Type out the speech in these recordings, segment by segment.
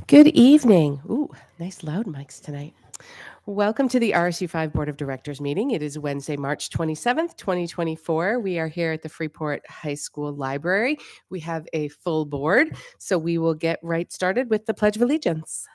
Good evening. Ooh, nice loud mics tonight. Welcome to the RSU5 Board of Directors meeting. It is Wednesday, March 27th, 2024. We are here at the Freeport High School Library. We have a full board, so we will get right started with the Pledge of Allegiance.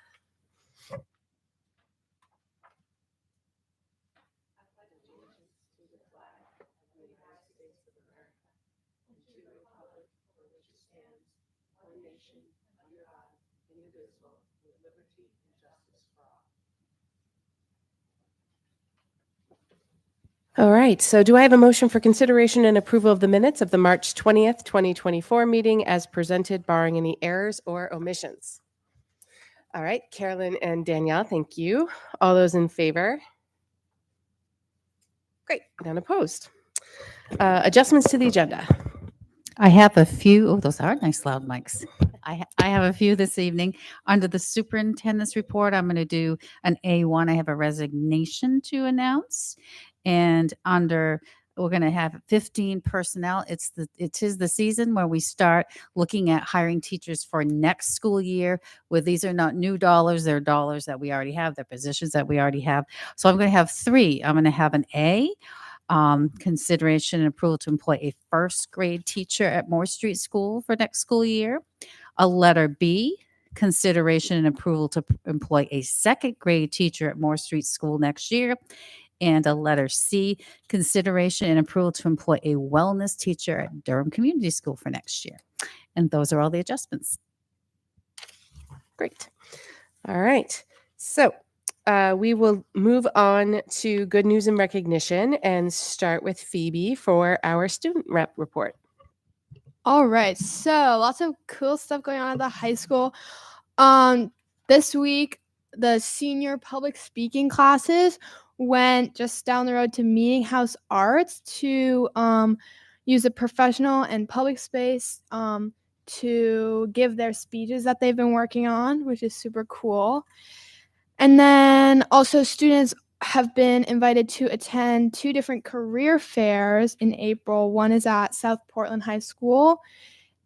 All right, so do I have a motion for consideration and approval of the minutes of the March 20th, 2024 meeting as presented, barring any errors or omissions? All right, Carolyn and Danielle, thank you. All those in favor? Great, none opposed. Adjustments to the agenda. I have a few. Oh, those are nice loud mics. I have a few this evening. Under the superintendent's report, I'm going to do an A1. I have a resignation to announce. And we're going to have 15 personnel. It is the season where we start looking at hiring teachers for next school year, where these are not new dollars. They're dollars that we already have. They're positions that we already have. So I'm going to have three. I'm going to have an A. Consideration and approval to employ a first grade teacher at Moore Street School for next school year. A letter B, consideration and approval to employ a second grade teacher at Moore Street School next year. And a letter C, consideration and approval to employ a wellness teacher at Durham Community School for next year. And those are all the adjustments. Great. All right. So we will move on to good news and recognition and start with Phoebe for our student rep report. All right, so lots of cool stuff going on at the high school. This week, the senior public speaking classes went just down the road to Meeting House Arts to use a professional and public space to give their speeches that they've been working on, which is super cool. And then also students have been invited to attend two different career fairs in April. One is at South Portland High School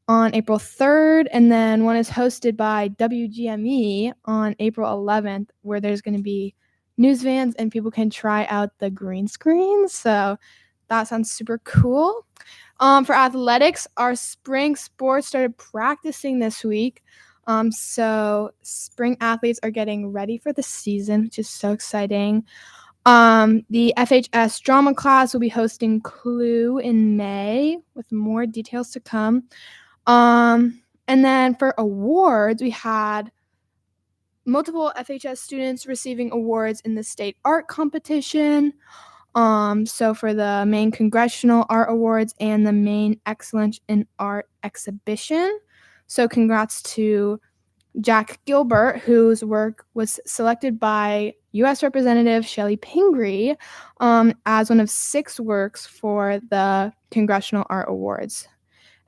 on April 3rd, and then one is hosted by WGME on April 11th, where there's going to be news vans and people can try out the green screens. So that sounds super cool. For athletics, our spring sports started practicing this week. So spring athletes are getting ready for the season, which is so exciting. The FHS drama class will be hosting Clue in May with more details to come. And then for awards, we had multiple FHS students receiving awards in the state art competition. So for the Maine Congressional Art Awards and the Maine Excellence in Art Exhibition. So congrats to Jack Gilbert, whose work was selected by U.S. Representative Shelley Pingree as one of 6 works for the Congressional Art Awards.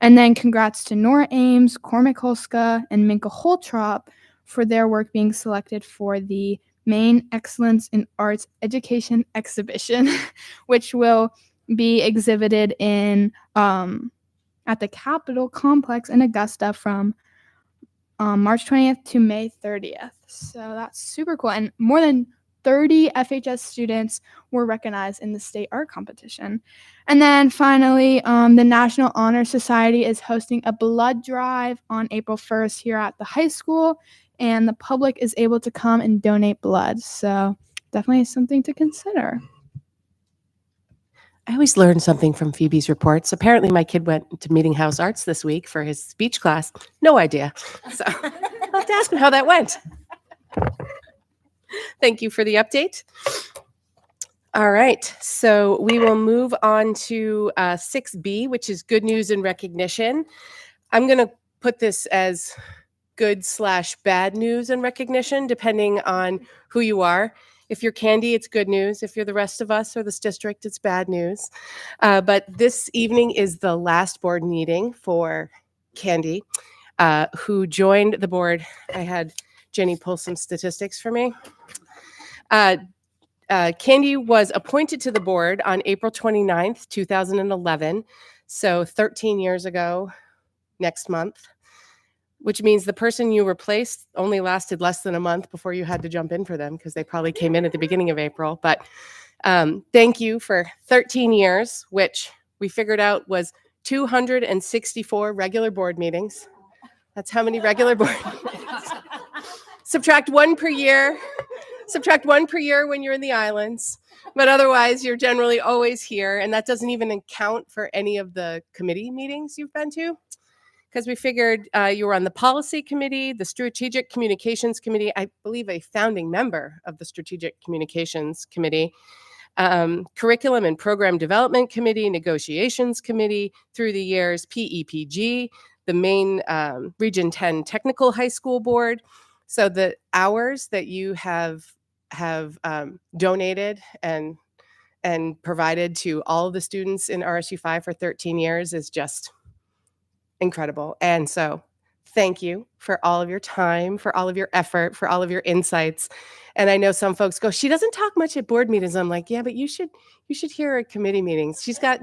And then congrats to Nora Ames, Cormac Holska, and Minka Holtrop for their work being selected for the Maine Excellence in Arts Education Exhibition, which will be exhibited in at the Capitol Complex in Augusta from March 20th to May 30th. So that's super cool. And more than 30 FHS students were recognized in the state art competition. And then finally, the National Honor Society is hosting a blood drive on April 1st here at the high school, and the public is able to come and donate blood. So definitely something to consider. I always learn something from Phoebe's reports. Apparently, my kid went to Meeting House Arts this week for his speech class. No idea. So I'll have to ask him how that went. Thank you for the update. All right, so we will move on to 6B, which is good news and recognition. I'm going to put this as good/bad news and recognition, depending on who you are. If you're Candy, it's good news. If you're the rest of us or this district, it's bad news. But this evening is the last board meeting for Candy, who joined the board. I had Jenny pull some statistics for me. Candy was appointed to the board on April 29th, 2011, so 13 years ago next month. which means the person you replaced only lasted less than a month before you had to jump in for them because they probably came in at the beginning of April. But thank you for 13 years, which we figured out was 264 regular board meetings. That's how many regular board meetings. Subtract one per year when you're in the islands. But otherwise, you're generally always here. And that doesn't even account for any of the committee meetings you've been to. Because we figured you were on the policy committee, the strategic communications committee, I believe a founding member of the strategic communications committee, curriculum and program development committee, negotiations committee through the years, PEPG, the main Region 10 technical high school board. So the hours that you have donated and provided to all of the students in RSU5 for 13 years is just incredible. And so thank you for all of your time, for all of your effort, for all of your insights. And I know some folks go, she doesn't talk much at board meetings. I'm like, yeah, but you should hear her at committee meetings. She's got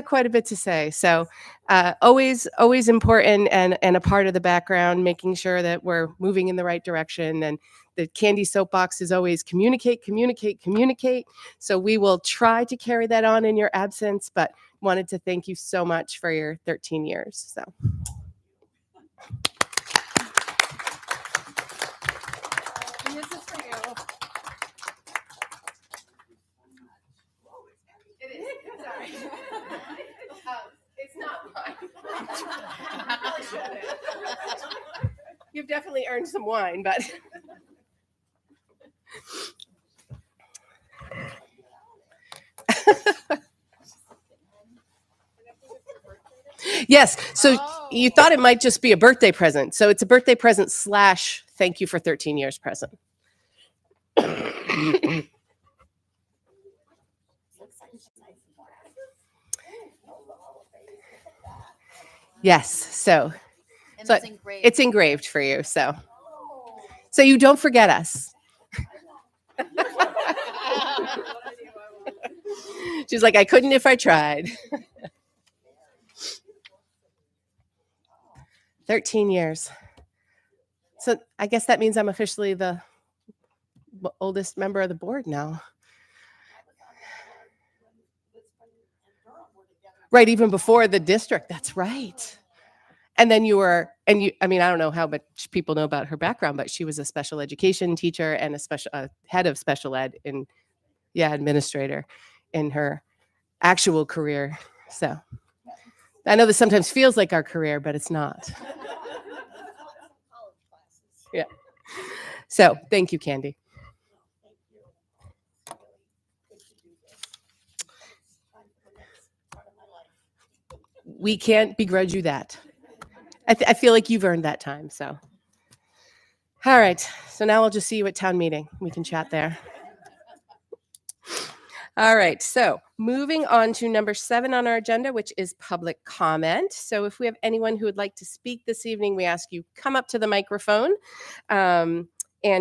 quite a bit to say. So always important and a part of the background, making sure that we're moving in the right direction. And the Candy soapbox is always communicate. So we will try to carry that on in your absence, but wanted to thank you so much for your 13 years. So. And this is for you. It is. Sorry. It's not mine. I really shouldn't. You've definitely earned some wine, but. Yes. So you thought it might just be a birthday present. So it's a birthday present / thank you for 13 years present. Yes. So it's engraved for you. So you don't forget us. She's like, I couldn't if I tried. 13 years. So I guess that means I'm officially the oldest member of the board now. Right, even before the district. That's right. And then I don't know how much people know about her background, but she was a special education teacher and a head of special ed administrator in her actual career. So I know this sometimes feels like our career, but it's not. Yeah. So thank you, Candy. We can't begrudge you that. I feel like you've earned that time. So, all right. So now I'll just see you at town meeting. We can chat there. All right. So moving on to number 7 on our agenda, which is public comment. So if we have anyone who would like to speak this evening, we ask you come up to the microphone and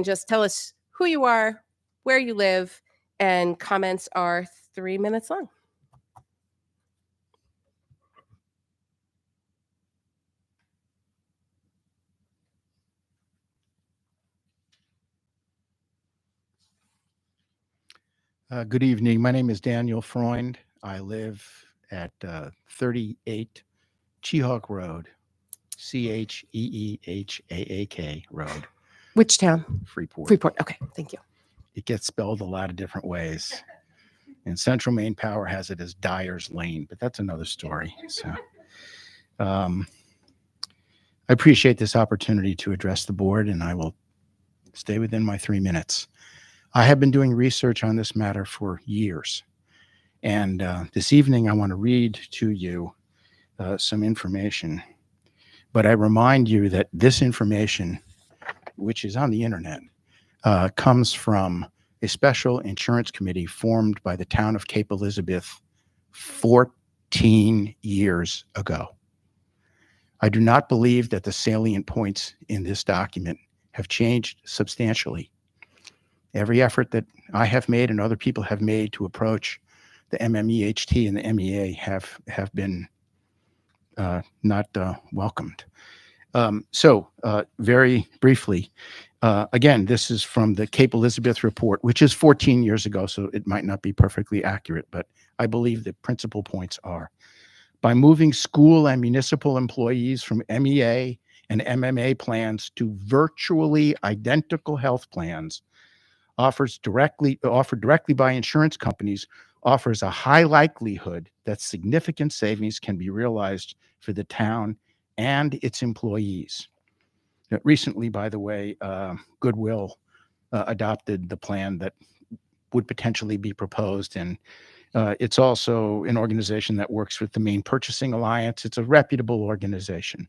just tell us who you are, where you live, and comments are 3 minutes long. Good evening. My name is Daniel Freund. I live at 38 Cheehawk Road, Cheeheahaak Road. Which town? Freeport. Freeport. Okay, thank you. It gets spelled a lot of different ways. And Central Maine Power has it as Dyer's Lane, but that's another story. So I appreciate this opportunity to address the board, and I will stay within my 3 minutes. I have been doing research on this matter for years. And this evening, I want to read to you some information. But I remind you that this information, which is on the internet, comes from a special insurance committee formed by the town of Cape Elizabeth 14 years ago. I do not believe that the salient points in this document have changed substantially. Every effort that I have made and other people have made to approach the MMEHT and the MEA have been not welcomed. Very briefly, again, this is from the Cape Elizabeth report, which is 14 years ago, so it might not be perfectly accurate, but I believe the principal points are: by moving school and municipal employees from MEA and MMA plans to virtually identical health plans offered directly by insurance companies offers a high likelihood that significant savings can be realized for the town and its employees. Recently, by the way, Goodwill adopted the plan that would potentially be proposed, and it's also an organization that works with the Maine Purchasing Alliance. It's a reputable organization.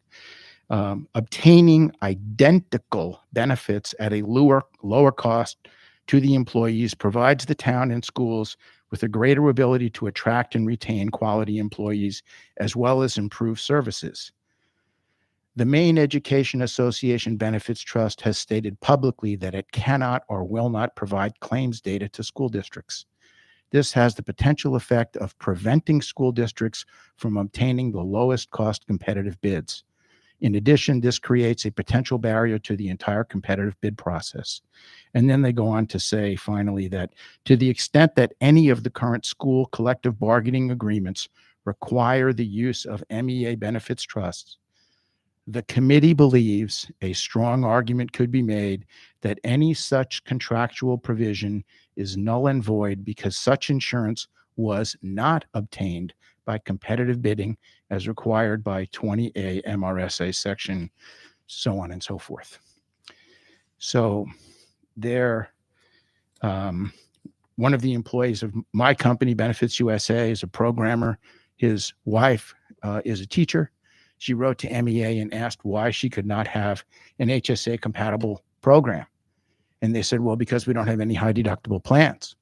Obtaining identical benefits at a lower cost to the employees provides the town and schools with a greater ability to attract and retain quality employees, as well as improve services. The Maine Education Association Benefits Trust has stated publicly that it cannot or will not provide claims data to school districts. This has the potential effect of preventing school districts from obtaining the lowest cost competitive bids. In addition, this creates a potential barrier to the entire competitive bid process. And then they go on to say, finally, that to the extent that any of the current school collective bargaining agreements require the use of MEA benefits trusts, the committee believes a strong argument could be made that any such contractual provision is null and void because such insurance was not obtained by competitive bidding as required by 20A MRSA section, so on and so forth. So there, one of the employees of my company, Benefits USA, is a programmer. His wife is a teacher. She wrote to MEA and asked why she could not have an HSA compatible program. And they said, well, because we don't have any high deductible plans.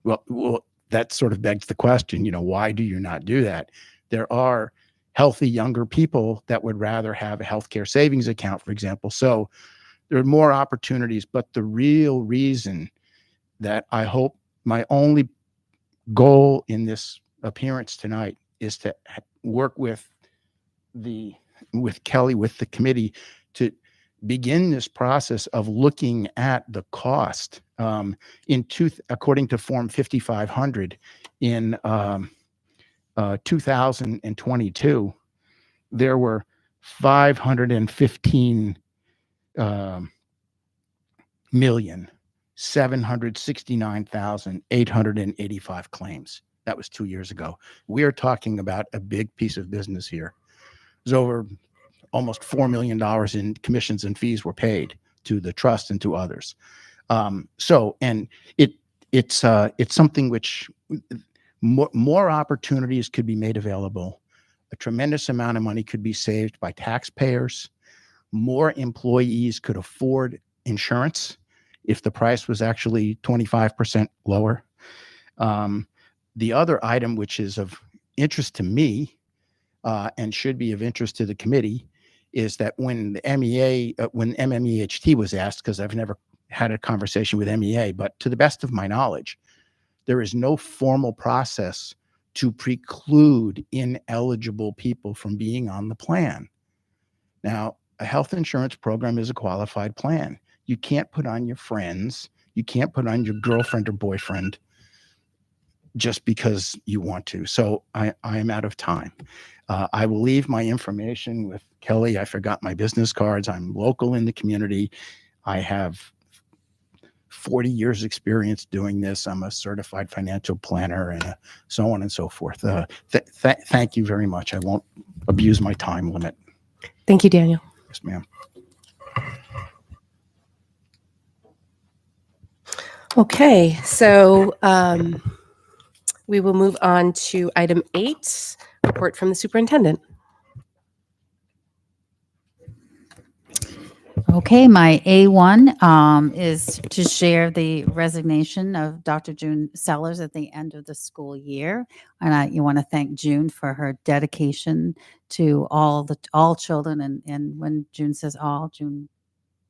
Well, that sort of begs the question, why do you not do that? There are healthy younger people that would rather have a healthcare savings account, for example. So there are more opportunities, but the real reason that I hope, my only goal in this appearance tonight is to work with Kelly, with the committee, to begin this process of looking at the cost. According to Form 5500 in 2022, there were 515,769,885 claims. That was 2 years ago. We are talking about a big piece of business here. There's over almost $4 million in commissions and fees were paid to the trust and to others. And it's something which more opportunities could be made available. A tremendous amount of money could be saved by taxpayers. More employees could afford insurance if the price was actually 25% lower. The other item, which is of interest to me and should be of interest to the committee, is that when the when MMEHT was asked, because I've never had a conversation with MEA, but to the best of my knowledge, there is no formal process to preclude ineligible people from being on the plan. Now, a health insurance program is a qualified plan. You can't put on your friends. You can't put on your girlfriend or boyfriend just because you want to. So I am out of time. I will leave my information with Kelly. I forgot my business cards. I'm local in the community. I have 40 years experience doing this. I'm a certified financial planner and so on and so forth. Thank you very much. I won't abuse my time limit. Thank you, Daniel. Yes, ma'am. Okay, so we will move on to item 8, report from the superintendent. Okay, my A1 is to share the resignation of Dr. June Sellers at the end of the school year. And you want to thank June for her dedication to all children. And when June says all, June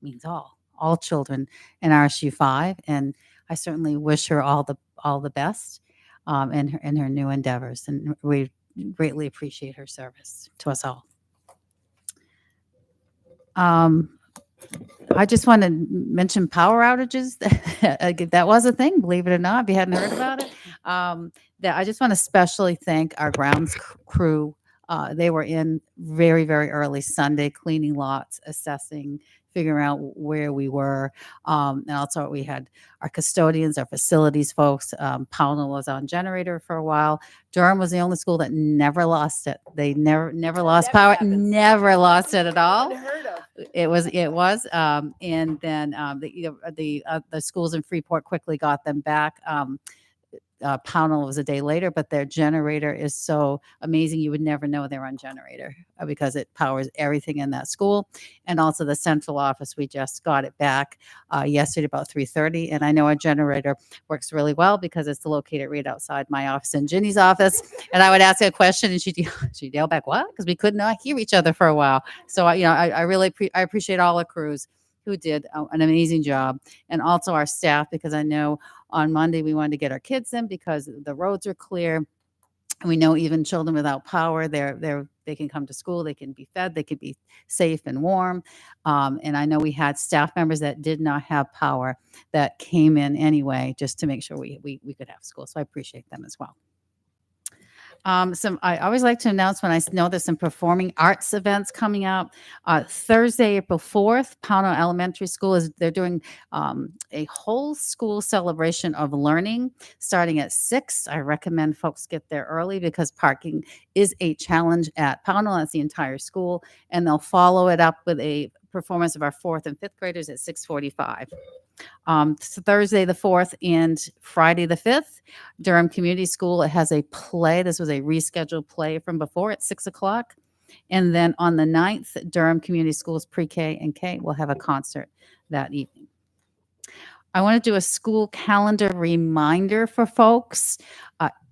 means all children in RSU5. And I certainly wish her all the best in her new endeavors. And we greatly appreciate her service to us all. I just want to mention power outages. That was a thing, believe it or not, if you hadn't heard about it. That I just want to especially thank our grounds crew. They were in very, very early Sunday, cleaning lots, assessing, figuring out where we were. And also we had our custodians, our facilities folks. Pownell was on generator for a while. Durham was the only school that never lost it. They never lost never power, happens. never lost it at all. Unheard of. It was, and then the schools in Freeport quickly got them back. Pownell was a day later, but their generator is so amazing. You would never know they're on generator because it powers everything in that school. And also the central office, we just got it back yesterday about 3:30. And I know our generator works really well because it's located right outside my office and Ginny's office. And I would ask her a question and she'd yell back, what? Because we could not hear each other for a while. So, I really I appreciate all the crews who did an amazing job, and also our staff, because I know on Monday we wanted to get our kids in because the roads are clear. And we know even children without power, they can come to school, they can be fed, they can be safe and warm. And I know we had staff members that did not have power that came in anyway, just to make sure we could have school. So I appreciate them as well. I always like to announce when I know there's some performing arts events coming up. Thursday, April 4th, Pownell Elementary School they're doing a whole school celebration of learning starting at 6. I recommend folks get there early because parking is a challenge at Pownell. That's the entire school, and they'll follow it up with a performance of our 4th and 5th graders at 6:45. Thursday the 4th and Friday the 5th, Durham Community School, it has a play. This was a rescheduled play from before at 6 o'clock. And then on the 9th, Durham Community Schools pre-K and K will have a concert that evening. I want to do a school calendar reminder for folks.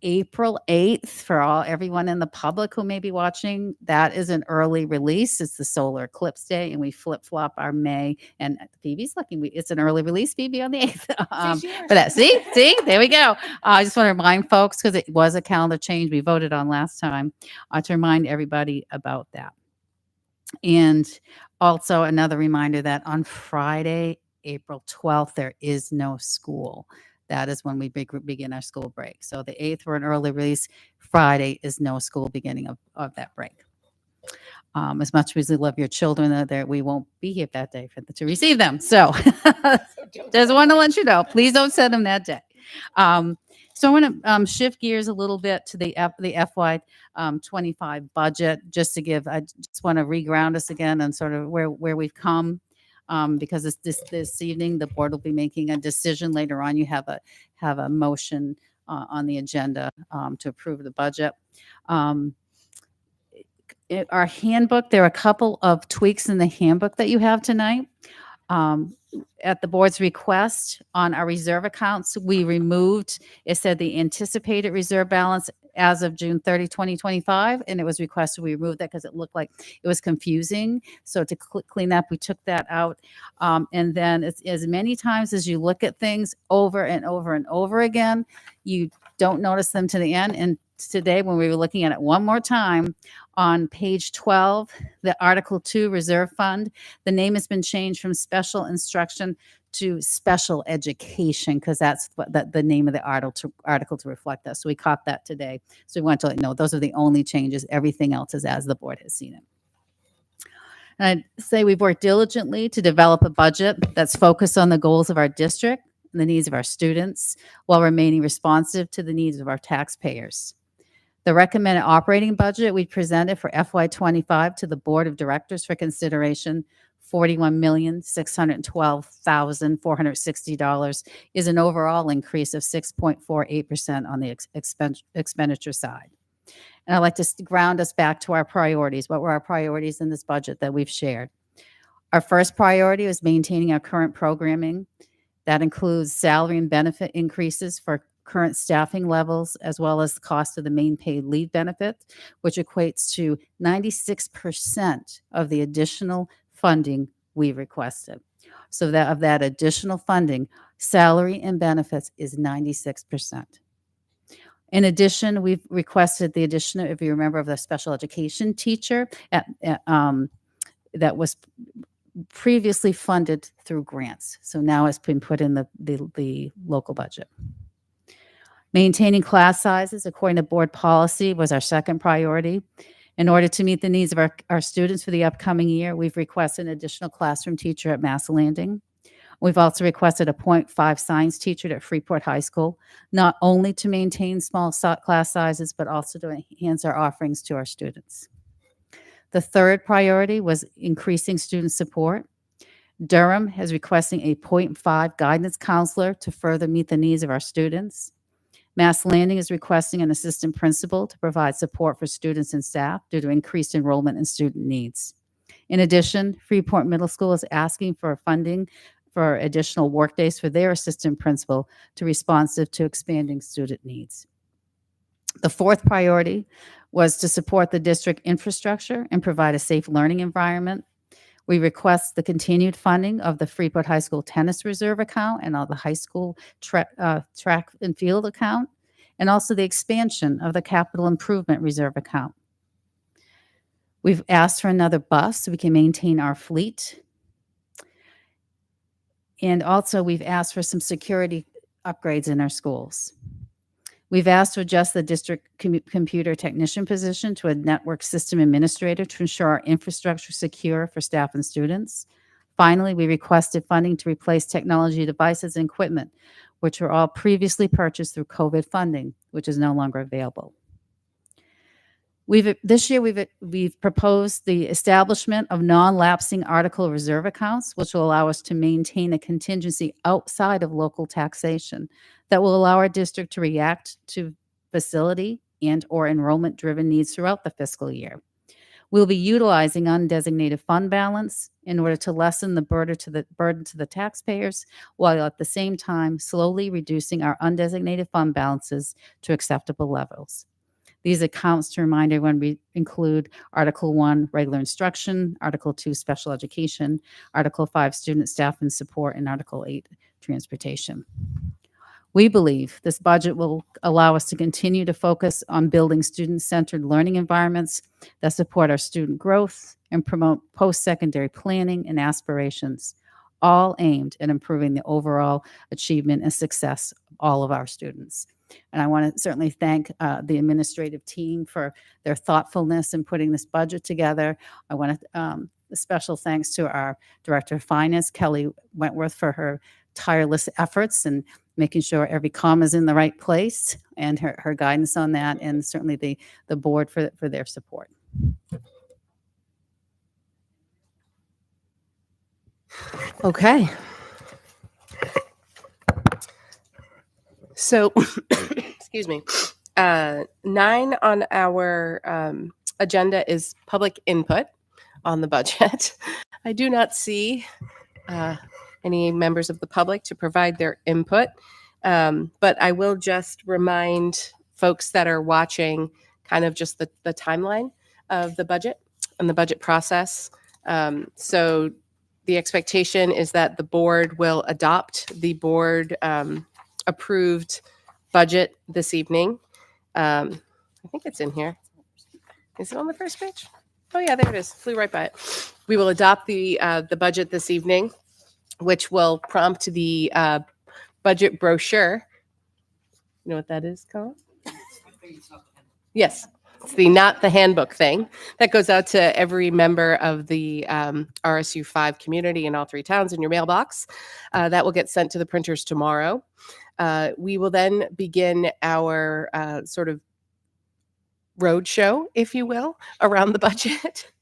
April 8th, for everyone in the public who may be watching, that is an early release. It's the solar eclipse day, and we flip-flop our May. And Phoebe's looking. It's an early release, Phoebe, on the 8th. But see, there we go. I just want to remind folks, because it was a calendar change we voted on last time, to remind everybody about that. And also another reminder that on Friday, April 12th, there is no school. That is when we begin our school break. So the 8th, we're an early release. Friday is no school beginning of that break. As much as we love your children, we won't be here that day to receive them. So just want to let you know, please don't send them that day. So I want to shift gears a little bit to the FY25 budget, just I just want to reground us again on sort of where we've come. Because this evening, the board will be making a decision later on. You have a motion on the agenda to approve the budget. Our handbook, there are a couple of tweaks in the handbook that you have tonight. At the board's request, on our reserve accounts, we removed, it said the anticipated reserve balance as of June 30, 2025, and it was requested we remove that because it looked like it was confusing. So to clean up, we took that out. And then it's as many times as you look at things over and over and over again, you don't notice them to the end. And today, when we were looking at it one more time, on page 12, the Article 2 Reserve Fund, the name has been changed from special instruction to special education, because that's the name of the article to reflect that. So we caught that today. So we want to let you know those are the only changes. Everything else is as the board has seen it. And I'd say we've worked diligently to develop a budget that's focused on the goals of our district and the needs of our students while remaining responsive to the needs of our taxpayers. The recommended operating budget we presented for FY25 to the Board of Directors for consideration, $41,612,460, is an overall increase of 6.48% on the expenditure side. And I'd like to ground us back to our priorities. What were our priorities in this budget that we've shared? Our first priority is maintaining our current programming. That includes salary and benefit increases for current staffing levels, as well as the cost of the main paid leave benefit, which equates to 96% of the additional funding we requested. So that of that additional funding, salary and benefits is 96%. In addition, we've requested the addition, if you remember, of the special education teacher that was previously funded through grants. So now it's been put in the local budget. Maintaining class sizes according to board policy was our second priority. In order to meet the needs of our students for the upcoming year, we've requested an additional classroom teacher at Mass Landing. We've also requested a 0.5 science teacher at Freeport High School, not only to maintain small class sizes, but also to enhance our offerings to our students. The third priority was increasing student support. Durham is requesting a 0.5 guidance counselor to further meet the needs of our students. Mass Landing is requesting an assistant principal to provide support for students and staff due to increased enrollment and student needs. In addition, Freeport Middle School is asking for funding for additional workdays for their assistant principal to responsive to expanding student needs. The fourth priority was to support the district infrastructure and provide a safe learning environment. We request the continued funding of the Freeport High School Tennis Reserve account and all the high school track and field account, and also the expansion of the Capital Improvement Reserve account. We've asked for another bus so we can maintain our fleet. And also we've asked for some security upgrades in our schools. We've asked to adjust the district computer technician position to a network system administrator to ensure our infrastructure is secure for staff and students. Finally, we requested funding to replace technology devices and equipment, which were all previously purchased through COVID funding, which is no longer available. This year, we've proposed the establishment of non-lapsing article reserve accounts, which will allow us to maintain a contingency outside of local taxation that will allow our district to react to facility and or enrollment-driven needs throughout the fiscal year. We'll be utilizing undesignated fund balance in order to lessen the burden to the taxpayers, while at the same time slowly reducing our undesignated fund balances to acceptable levels. These accounts, to remind everyone, we include Article 1, regular instruction, Article 2, special education, Article 5, student, staff, and support, and Article 8, transportation. We believe this budget will allow us to continue to focus on building student-centered learning environments that support our student growth and promote post-secondary planning and aspirations, all aimed at improving the overall achievement and success of all of our students. And I want to certainly thank the administrative team for their thoughtfulness in putting this budget together. I want to special thanks to our Director of Finance, Kelly Wentworth, for her tireless efforts and making sure every comma is in the right place, and her guidance on that, and certainly the board for their support. Okay. So, excuse me, 9 on our agenda is public input on the budget. I do not see any members of the public to provide their input, but I will just remind folks that are watching kind of just the timeline of the budget and the budget process. So the expectation is that the board will adopt the board approved budget this evening. I think it's in here. Is it on the first page? Oh yeah, there it is. Flew right by it. We will adopt the budget this evening, which will prompt the budget brochure. You know what that is, Colin? Yes, it's not the handbook thing that goes out to every member of the RSU5 community in all 3 towns in your mailbox. That will get sent to the printers tomorrow. We will then begin our sort of road show, if you will, around the budget,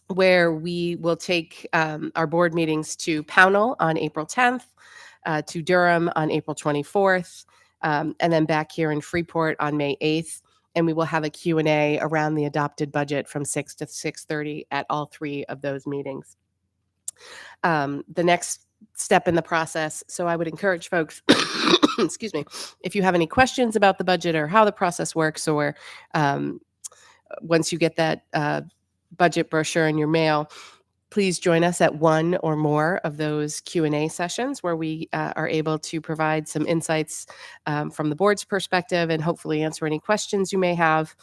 where we will take our board meetings to Pownell on April 10th, to Durham on April 24th, and then back here in Freeport on May 8th. And we will have a Q&A around the adopted budget from 6 to 6:30 at all 3 of those meetings. The next step in the process, so I would encourage folks, excuse me, if you have any questions about the budget or how the process works, or once you get that budget brochure in your mail, Please join us at one or more of those Q&A sessions where we are able to provide some insights from the board's perspective and hopefully answer any questions you may have.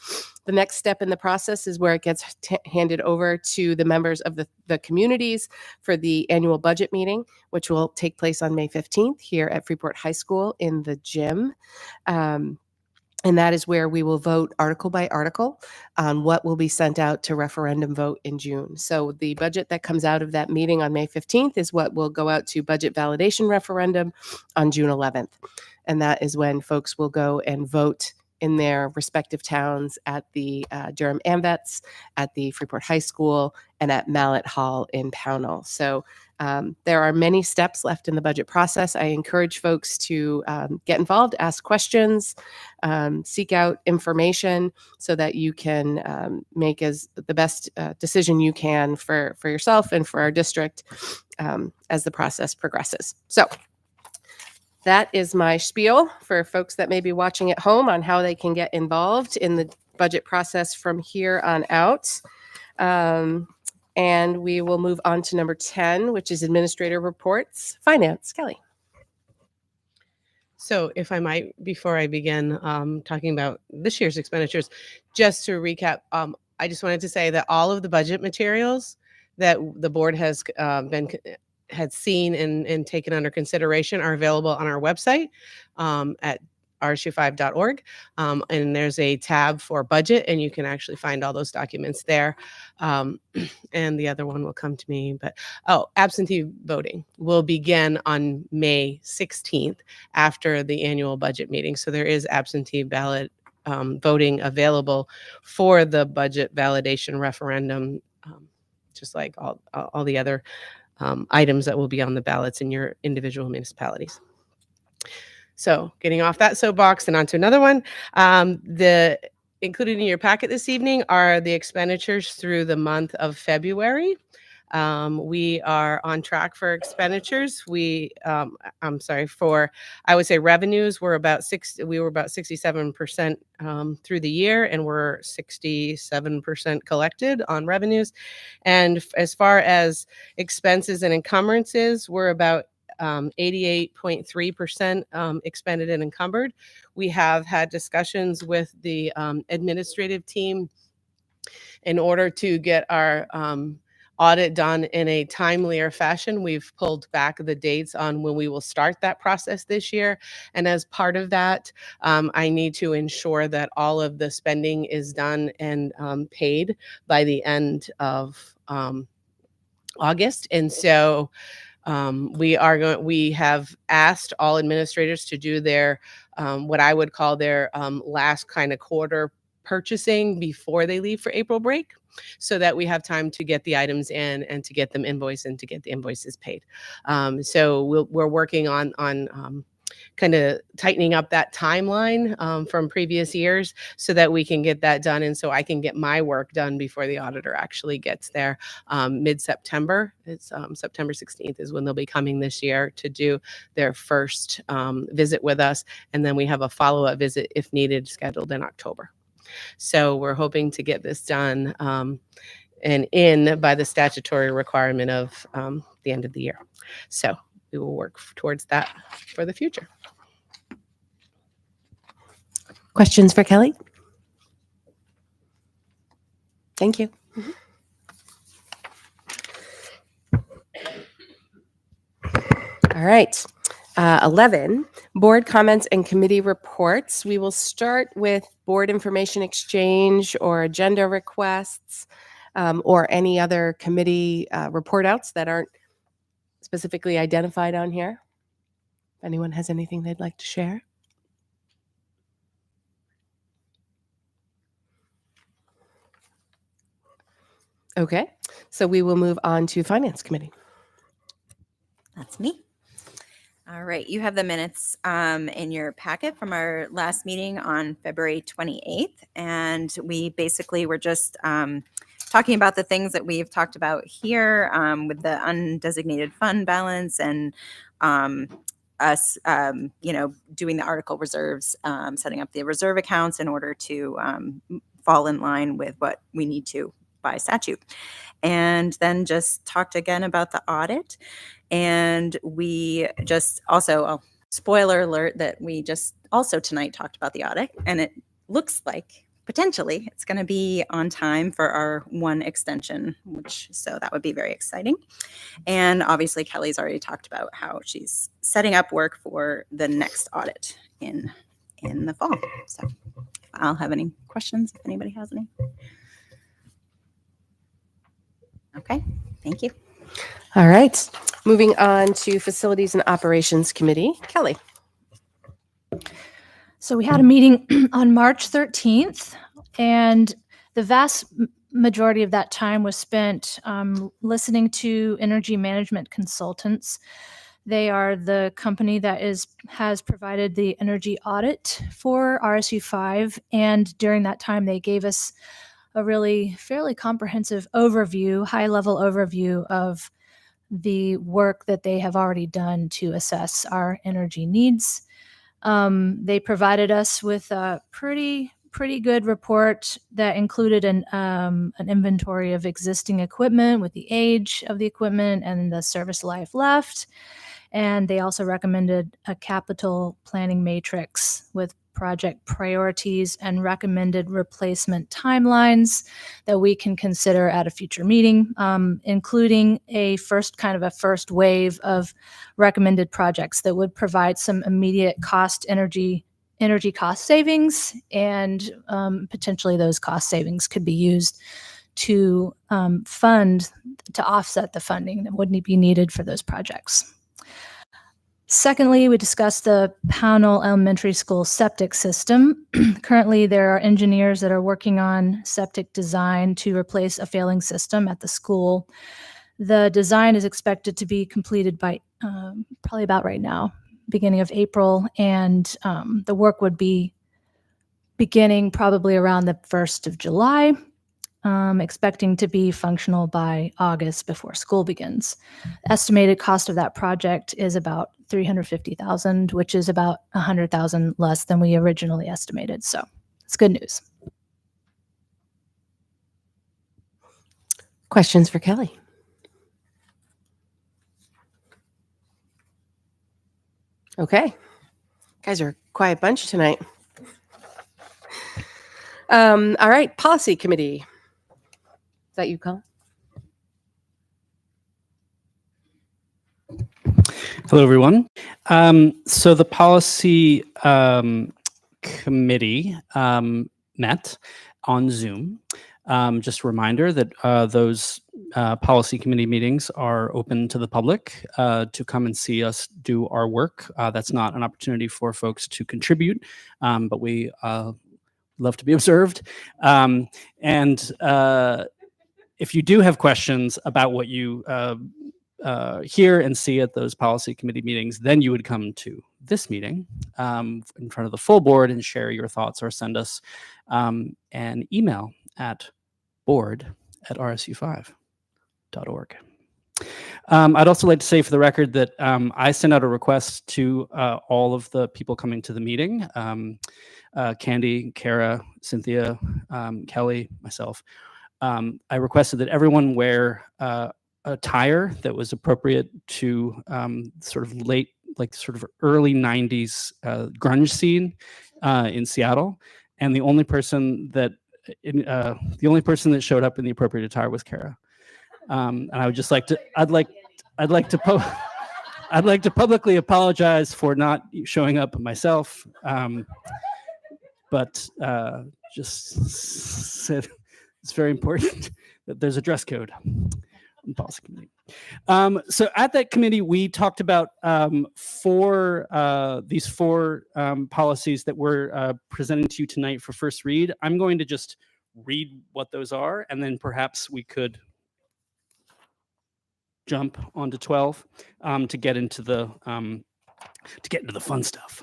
The next step in the process is where it gets handed over to the members of the communities for the annual budget meeting, which will take place on May 15th here at Freeport High School in the gym. And that is where we will vote article by article on what will be sent out to referendum vote in June. So the budget that comes out of that meeting on May 15th is what will go out to budget validation referendum on June 11th. And that is when folks will go and vote in their respective towns at the Durham AMVETS, at the Freeport High School, and at Mallet Hall in Pownell. So there are many steps left in the budget process. I encourage folks to get involved, ask questions, seek out information so that you can make the best decision you can for yourself and for our district as the process progresses. So that is my spiel for folks that may be watching at home on how they can get involved in the budget process from here on out. And we will move on to number 10, which is administrator reports. Finance, Kelly. So if I might, before I begin talking about this year's expenditures, just to recap, I just wanted to say that all of the budget materials that the board had seen and taken under consideration are available on our website at RSU5.org. And there's a tab for budget, and you can actually find all those documents there. And the other one will come to me, but absentee voting will begin on May 16th after the annual budget meeting. So there is absentee ballot voting available for the budget validation referendum, just like all the other items that will be on the ballots in your individual municipalities. So getting off that soapbox and onto another one, included in your packet this evening are the expenditures through the month of February. We are on track for expenditures. I would say revenues were we were about 67% through the year, and we're 67% collected on revenues. And as far as expenses and encumbrances, we're about 88.3% expended and encumbered. We have had discussions with the administrative team in order to get our audit done in a timelier fashion. We've pulled back the dates on when we will start that process this year. And as part of that, I need to ensure that all of the spending is done and paid by the end of August. And so we have asked all administrators to do their what I would call their last kind of quarter purchasing before they leave for April break, so that we have time to get the items in and to get them invoiced and to get the invoices paid. So we're working on kind of tightening up that timeline from previous years so that we can get that done, and so I can get my work done before the auditor actually gets there mid-September. It's September 16th is when they'll be coming this year to do their first visit with us, and then we have a follow-up visit if needed scheduled in October. So we're hoping to get this done and in by the statutory requirement of the end of the year. So we will work towards that for the future. Questions for Kelly? Thank you. All right. 11, board comments and committee reports. We will start with board information exchange or agenda requests or any other committee report outs that aren't specifically identified on here. If anyone has anything they'd like to share. Okay, so we will move on to Finance Committee. That's me. All right, you have the minutes in your packet from our last meeting on February 28th, and we basically were just talking about the things that we've talked about here with the undesignated fund balance and us, doing the article reserves, setting up the reserve accounts in order to fall in line with what we need to by statute. And then just talked again about the audit. And we just also, spoiler alert, that we just also tonight talked about the audit. And it looks like potentially it's going to be on time for our one extension, so that would be very exciting. And obviously Kelly's already talked about how she's setting up work for the next audit in the fall. So I'll have any questions if anybody has any. Okay, thank you. All right. Moving on to Facilities and Operations Committee. Kelly. So we had a meeting on March 13th, and the vast majority of that time was spent listening to energy management consultants. They are the company that has provided the energy audit for RSU5, and during that time they gave us a really fairly comprehensive overview, high-level overview of the work that they have already done to assess our energy needs. They provided us with a pretty good report that included an inventory of existing equipment with the age of the equipment and the service life left. And they also recommended a capital planning matrix with project priorities and recommended replacement timelines that we can consider at a future meeting, including a first wave of recommended projects that would provide some immediate energy cost savings, and potentially those cost savings could be used to offset the funding that would be needed for those projects. Secondly, we discussed the Pownell Elementary School septic system. Currently, there are engineers that are working on septic design to replace a failing system at the school. The design is expected to be completed by probably about right now, beginning of April, and the work would be beginning probably around the 1st of July. Expecting to be functional by August before school begins. Estimated cost of that project is about $350,000, which is about $100,000 less than we originally estimated. So it's good news. Questions for Kelly? Okay. Guys are a quiet bunch tonight. All right. Policy Committee. Is that you, Colin? Hello, everyone. So the policy committee met on Zoom. Just a reminder that those policy committee meetings are open to the public to come and see us do our work. That's not an opportunity for folks to contribute, but we love to be observed. If you do have questions about what you hear and see at those policy committee meetings, then you would come to this meeting in front of the full board and share your thoughts, or send us an email at board@rsu5.org. I'd also like to say for the record that I sent out a request to all of the people coming to the meeting, Candy, Kara, Cynthia, Kelly, myself. I requested that everyone wear attire that was appropriate to sort of early 90s grunge scene in Seattle. And the only person that showed up in the appropriate attire was Kara. And I would just like to, I'd like to publicly apologize for not showing up myself. But just said it's very important that there's a dress code in policy committee. So at that committee, we talked about these four policies that we're presenting to you tonight for first read. I'm going to just read what those are, and then perhaps we could jump onto 12 to get into the fun stuff.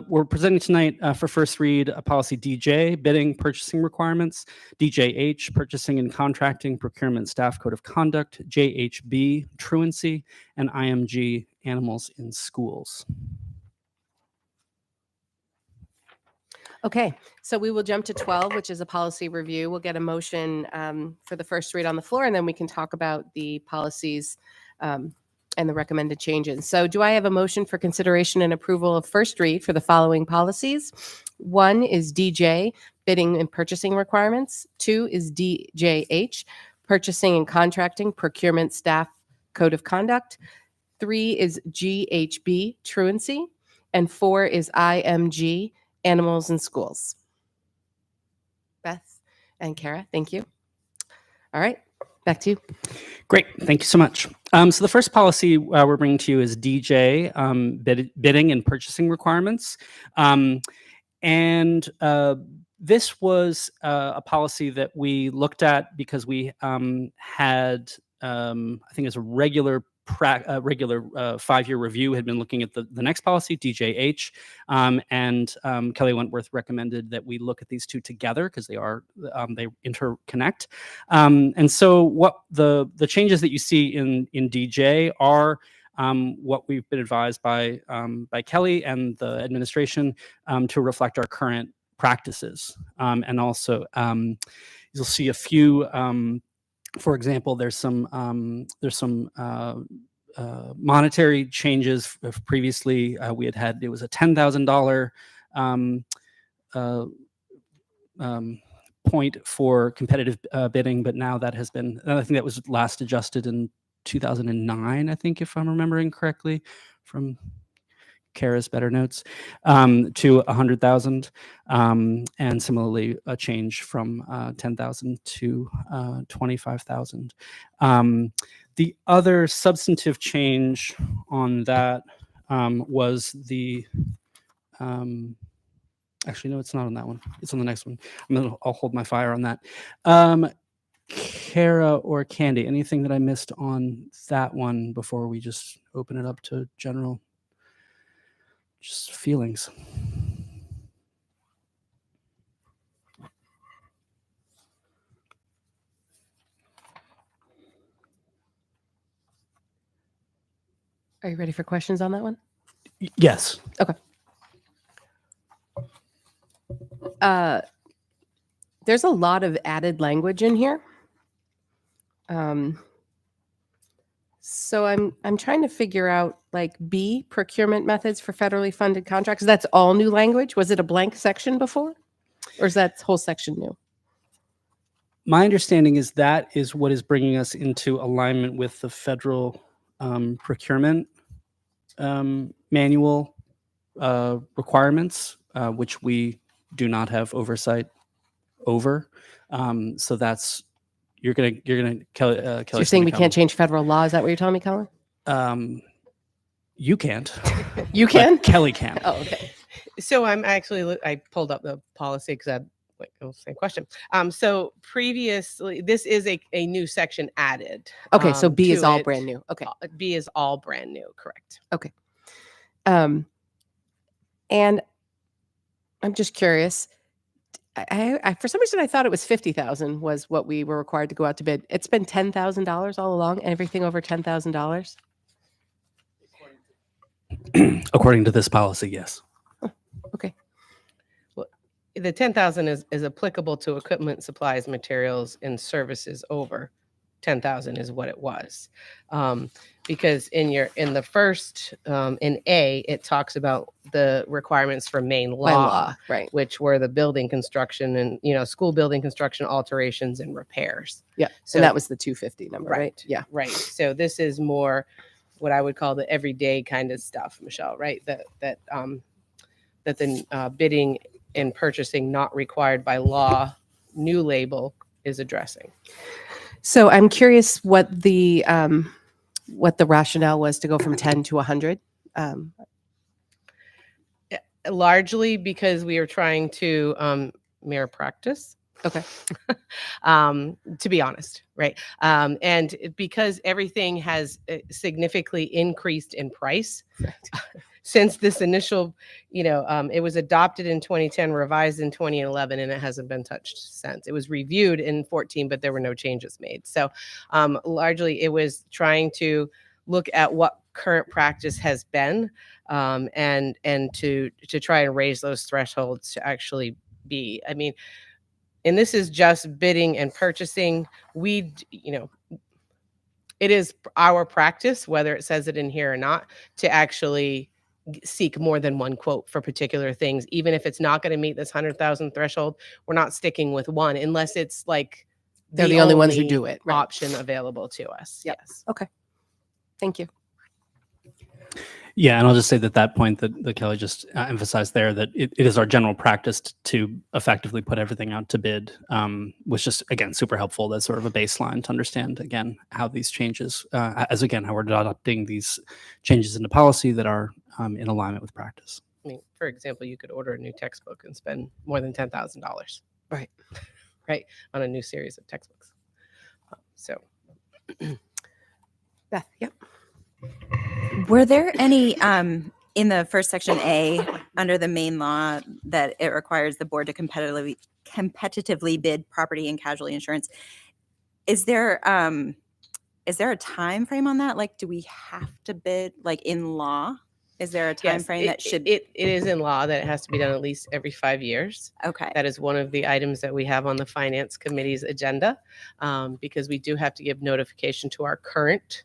We're presenting tonight for first read a policy DJ, bidding, purchasing requirements, DJH, purchasing and contracting, procurement, staff code of conduct, JHB, truancy, and IMG, animals in schools. Okay, so we will jump to 12, which is a policy review. We'll get a motion for the first read on the floor, and then we can talk about the policies and the recommended changes. So do I have a motion for consideration and approval of first read for the following policies? 1 is DJ, bidding and purchasing requirements. 2 is DJH, purchasing and contracting, procurement staff code of conduct. 3 is GHB, truancy. And 4 is IMG, animals in schools. Beth and Kara, thank you. All right, back to you. Great, thank you so much. So the first policy we're bringing to you is DJ, bidding and purchasing requirements. This was a policy that we looked at because we had, I think it's a regular 5-year review had been looking at the next policy, DJH, and Kelly Wentworth recommended that we look at these two together because they interconnect. And so what the changes that you see in DJ are what we've been advised by Kelly and the administration to reflect our current practices. And also you'll see a few, for example, there's some monetary changes. Previously, we had it was a $10,000 point for competitive bidding, but now that has been, I think that was last adjusted in 2009, I think, if I'm remembering correctly, from Kara's better notes, to 100,000, and similarly a change from 10,000 to 25,000. The other substantive change on that was the actually no, it's not on that one. It's on the next one. I'll hold my fire on that. Kara or Candy, anything that I missed on that one before we just open it up to general just feelings? Are you ready for questions on that one? Yes. Okay. There's a lot of added language in here. So I'm trying to figure out, like, B, procurement methods for federally funded contracts. That's all new language. Was it a blank section before, or is that whole section new? My understanding is that is what is bringing us into alignment with the federal procurement manual requirements, which we do not have oversight over. So that's you're gonna Kelly. So you're saying we can't change federal law? Is that what you're telling me, Colin? You can't. You can. But Kelly can. Oh, okay. So I'm actually, I pulled up the policy because I like, oh, same question. So previously, this is a new section added. Okay, so B to is all it. brand new. Okay. B is all brand new, correct. Okay. And I'm just curious. I for some reason I thought it was 50,000 was what we were required to go out to bid. It's been $10,000 all along. Everything over $10,000. According to this policy, yes. Oh, okay. Well, the 10,000 is applicable to equipment, supplies, materials, and services over 10,000 is what it was. Because in the first, in A, it talks about the requirements for Maine By law, right. which were the building construction and, school building construction alterations and repairs. Yeah. So that was the 250 number, right? Yeah. Right. So this is more what I would call the everyday kind of stuff, Michelle, right? That the bidding and purchasing not required by law new label is addressing. So I'm curious what the rationale was to go from 10 to 100. Largely because we are trying to mirror practice. Okay. To be honest, right? And because everything has significantly increased in price since this initial, it was adopted in 2010, revised in 2011, and it hasn't been touched since. It was reviewed in 14, but there were no changes made. So largely it was trying to look at what current practice has been and to try and raise those thresholds to actually be. I mean, and this is just bidding and purchasing. It is our practice, whether it says it in here or not, to actually seek more than one quote for particular things. Even if it's not going to meet this 100,000 threshold, we're not sticking with one unless it's like They're the only ones who do it, right. option available to us. Yep. Yes. Okay. Thank you. Yeah, and I'll just say that point that Kelly just emphasized there, that it is our general practice to effectively put everything out to bid, was just, again, super helpful. That's sort of a baseline to understand, again, how these changes, how we're adopting these changes into policy that are in alignment with practice. I mean, for example, you could order a new textbook and spend more than $10,000. Right. Right, on a new series of textbooks. So, Beth, yep. Were there any in the first section A under the main law that it requires the board to competitively bid property and casualty insurance? Is there a time frame on that? Like, do we have to bid like in law? Is there a time yes, frame that should? It is in law that it has to be done at least every 5 years. Okay. That is one of the items that we have on the finance committee's agenda, because we do have to give notification to our current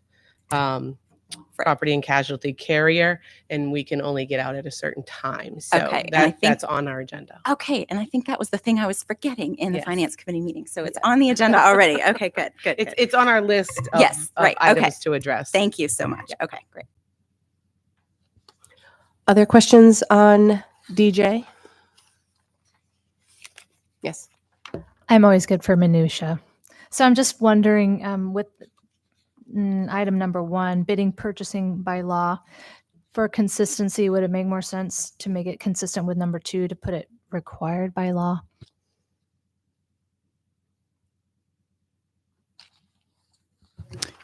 property and casualty carrier, and we can only get out at a certain time. So Okay, that's on our agenda. Okay, and I think that was the thing I was forgetting in the Yes. finance committee meeting. So it's on the agenda already. Okay, good. It's on our list of, Yes, of right, items okay. to address. Thank you so much. Okay, great. Other questions on DJ? Yes. I'm always good for minutia. So I'm just wondering, with item number 1, bidding, purchasing by law, for consistency, would it make more sense to make it consistent with number 2 to put it required by law?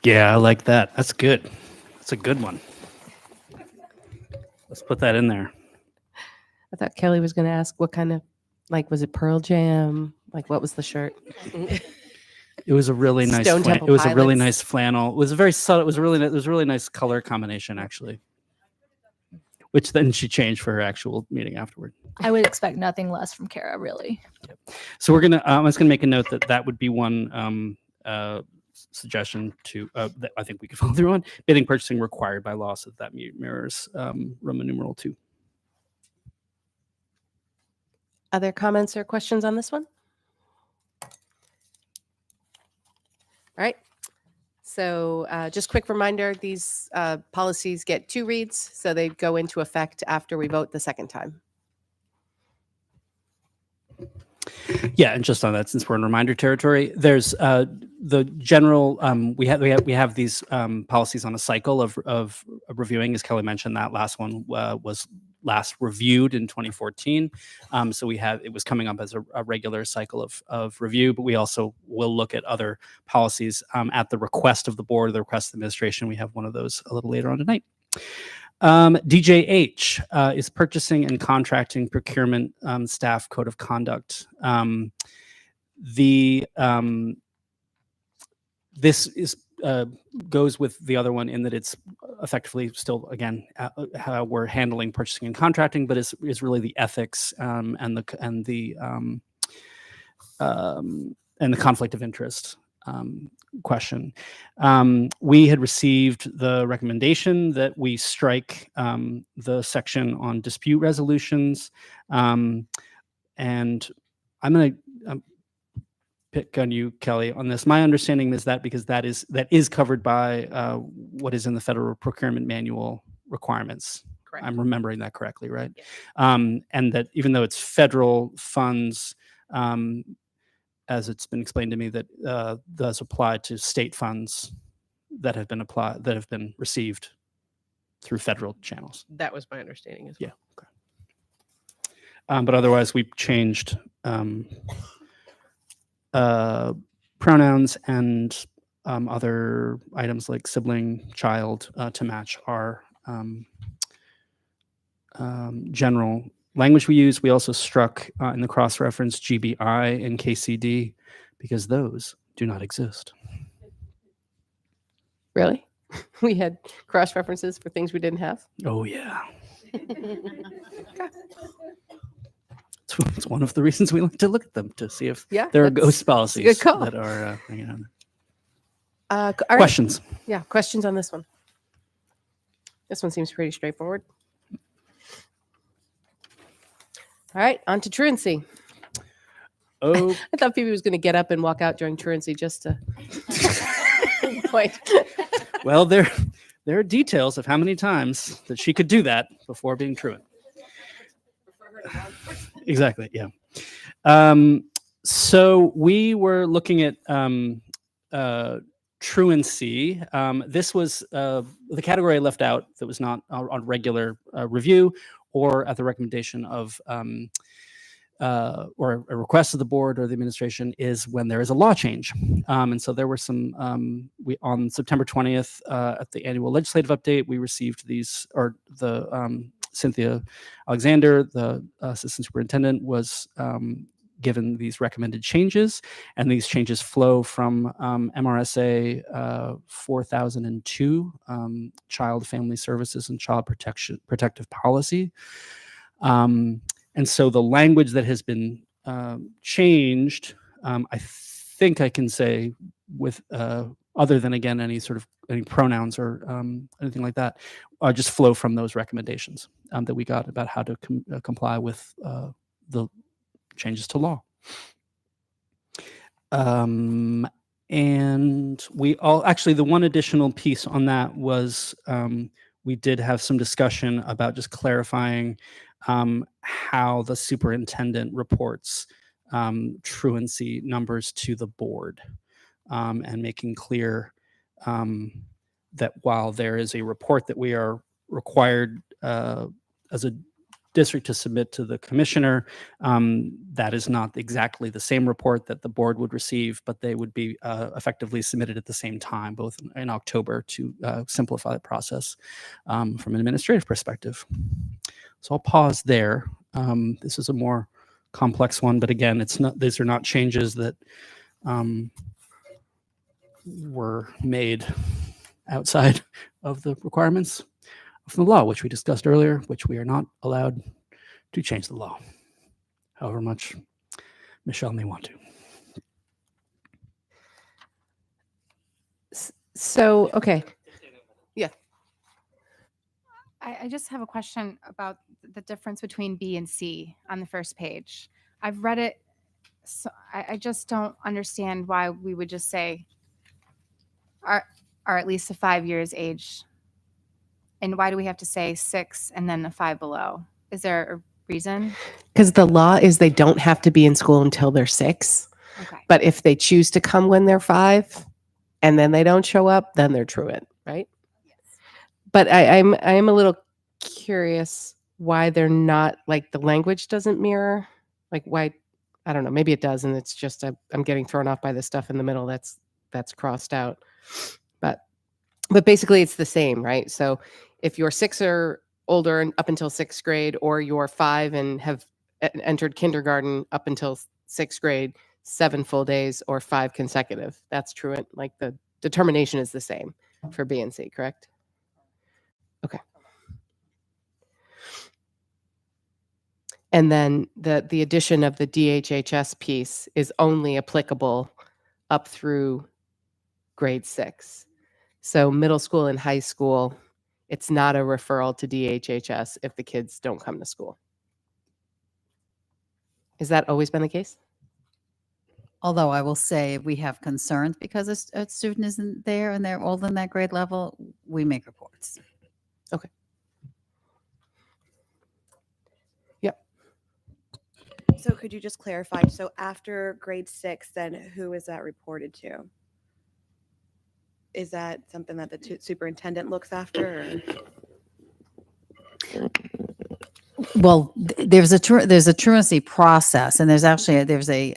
Yeah, I like that. That's good. That's a good one. Let's put that in there. I thought Kelly was going to ask what kind of, like, was it Pearl Jam? Like, what was the shirt? It was a really nice. Stone Temple It was a really Pilots. nice flannel. It was a very subtle. It was a really nice color combination, actually. Which then she changed for her actual meeting afterward. I would expect nothing less from Kara, really. So we're gonna. I was gonna make a note that would be one suggestion to that I think we could follow through on. Bidding, purchasing required by law, so that mirrors Roman numeral 2. Other comments or questions on this one? All right. So just quick reminder, these policies get 2 reads, so they go into effect after we vote the second time. Yeah, and just on that, since we're in reminder territory, there's the general. We have these policies on a cycle of reviewing. As Kelly mentioned, that last one was last reviewed in 2014. So it was coming up as a regular cycle of review. But we also will look at other policies at the request of the board, or the request of the administration. We have one of those a little later on tonight. DJH is purchasing and contracting procurement staff code of conduct. This is goes with the other one in that it's effectively still, again, how we're handling purchasing and contracting, but is really the ethics and the conflict of interest question. We had received the recommendation that we strike the section on dispute resolutions, and I'm going to pick on you, Kelly, on this. My understanding is that because that is covered by what is in the Federal Procurement Manual requirements. Correct. I'm remembering that correctly, right? Yes. And that even though it's federal funds, as it's been explained to me, that does apply to state funds that have been received through federal channels. That was my understanding as well. Yeah. Okay. But otherwise, we've changed pronouns and other items like sibling, child to match our general language we use. We also struck in the cross-reference GBI and KCD because those do not exist. Really? We had cross references for things we didn't have. Oh, yeah. It's one of the reasons we like to look at them to see if Yeah, there are that's- ghost that's a policies good call. that are hanging out. All right. Questions? Yeah, questions on this one? This one seems pretty straightforward. All right, on to truancy. Oh, I thought Phoebe was going to get up and walk out during truancy just to point. well, there are details of how many times that she could do that before being truant. Exactly. Yeah. So we were looking at truancy. This was the category I left out that was not on regular review or at the recommendation of or a request of the board or the administration is when there is a law change. And so there were some, we on September 20th at the annual legislative update, we received these, or the Cynthia Alexander, the assistant superintendent, was given these recommended changes, and these changes flow from MRSA 4002, Child Family Services and Child Protective Policy. And so the language that has been changed, I think I can say with, other than again, any sort of any pronouns or anything like that, just flow from those recommendations that we got about how to comply with the changes to law. And we all, actually the one additional piece on that was we did have some discussion about just clarifying how the superintendent reports truancy numbers to the board, and making clear that while there is a report that we are required as a district to submit to the commissioner, that is not exactly the same report that the board would receive, but they would be effectively submitted at the same time, both in October, to simplify the process from an administrative perspective. So I'll pause there. This is a more complex one, but again, it's not; these are not changes that were made outside of the requirements from the law, which we discussed earlier, which we are not allowed to change the law, however much Michelle may want to. So, okay. Yeah. I just have a question about the difference between B and C on the first page. I've read it, so I just don't understand why we would just say are at least a 5 years age. And why do we have to say 6 and then a 5 below? Is there a reason? Because the law is they don't have to be in school until they're 6. Okay. But if they choose to come when they're 5 and then they don't show up, then they're truant, right? Yes. But I'm a little curious why they're not, like, the language doesn't mirror, like, why, I don't know, maybe it does, and it's just I'm getting thrown off by the stuff in the middle that's crossed out. But basically it's the same, right? So if you're 6 or older and up until 6th grade, or you're 5 and have entered kindergarten up until 6th grade, 7 full days or 5 consecutive, that's truant. Like, the determination is the same for B and C, correct? Okay. And then the addition of the DHHS piece is only applicable up through grade 6. So middle school and high school, it's not a referral to DHHS if the kids don't come to school. Has that always been the case? Although I will say, if we have concerns because a student isn't there and they're older than that grade level, we make reports. Okay. Yep. So could you just clarify? So after grade 6, then who is that reported to? Is that something that the superintendent looks after? Or? Well, there's a truancy process, and there's actually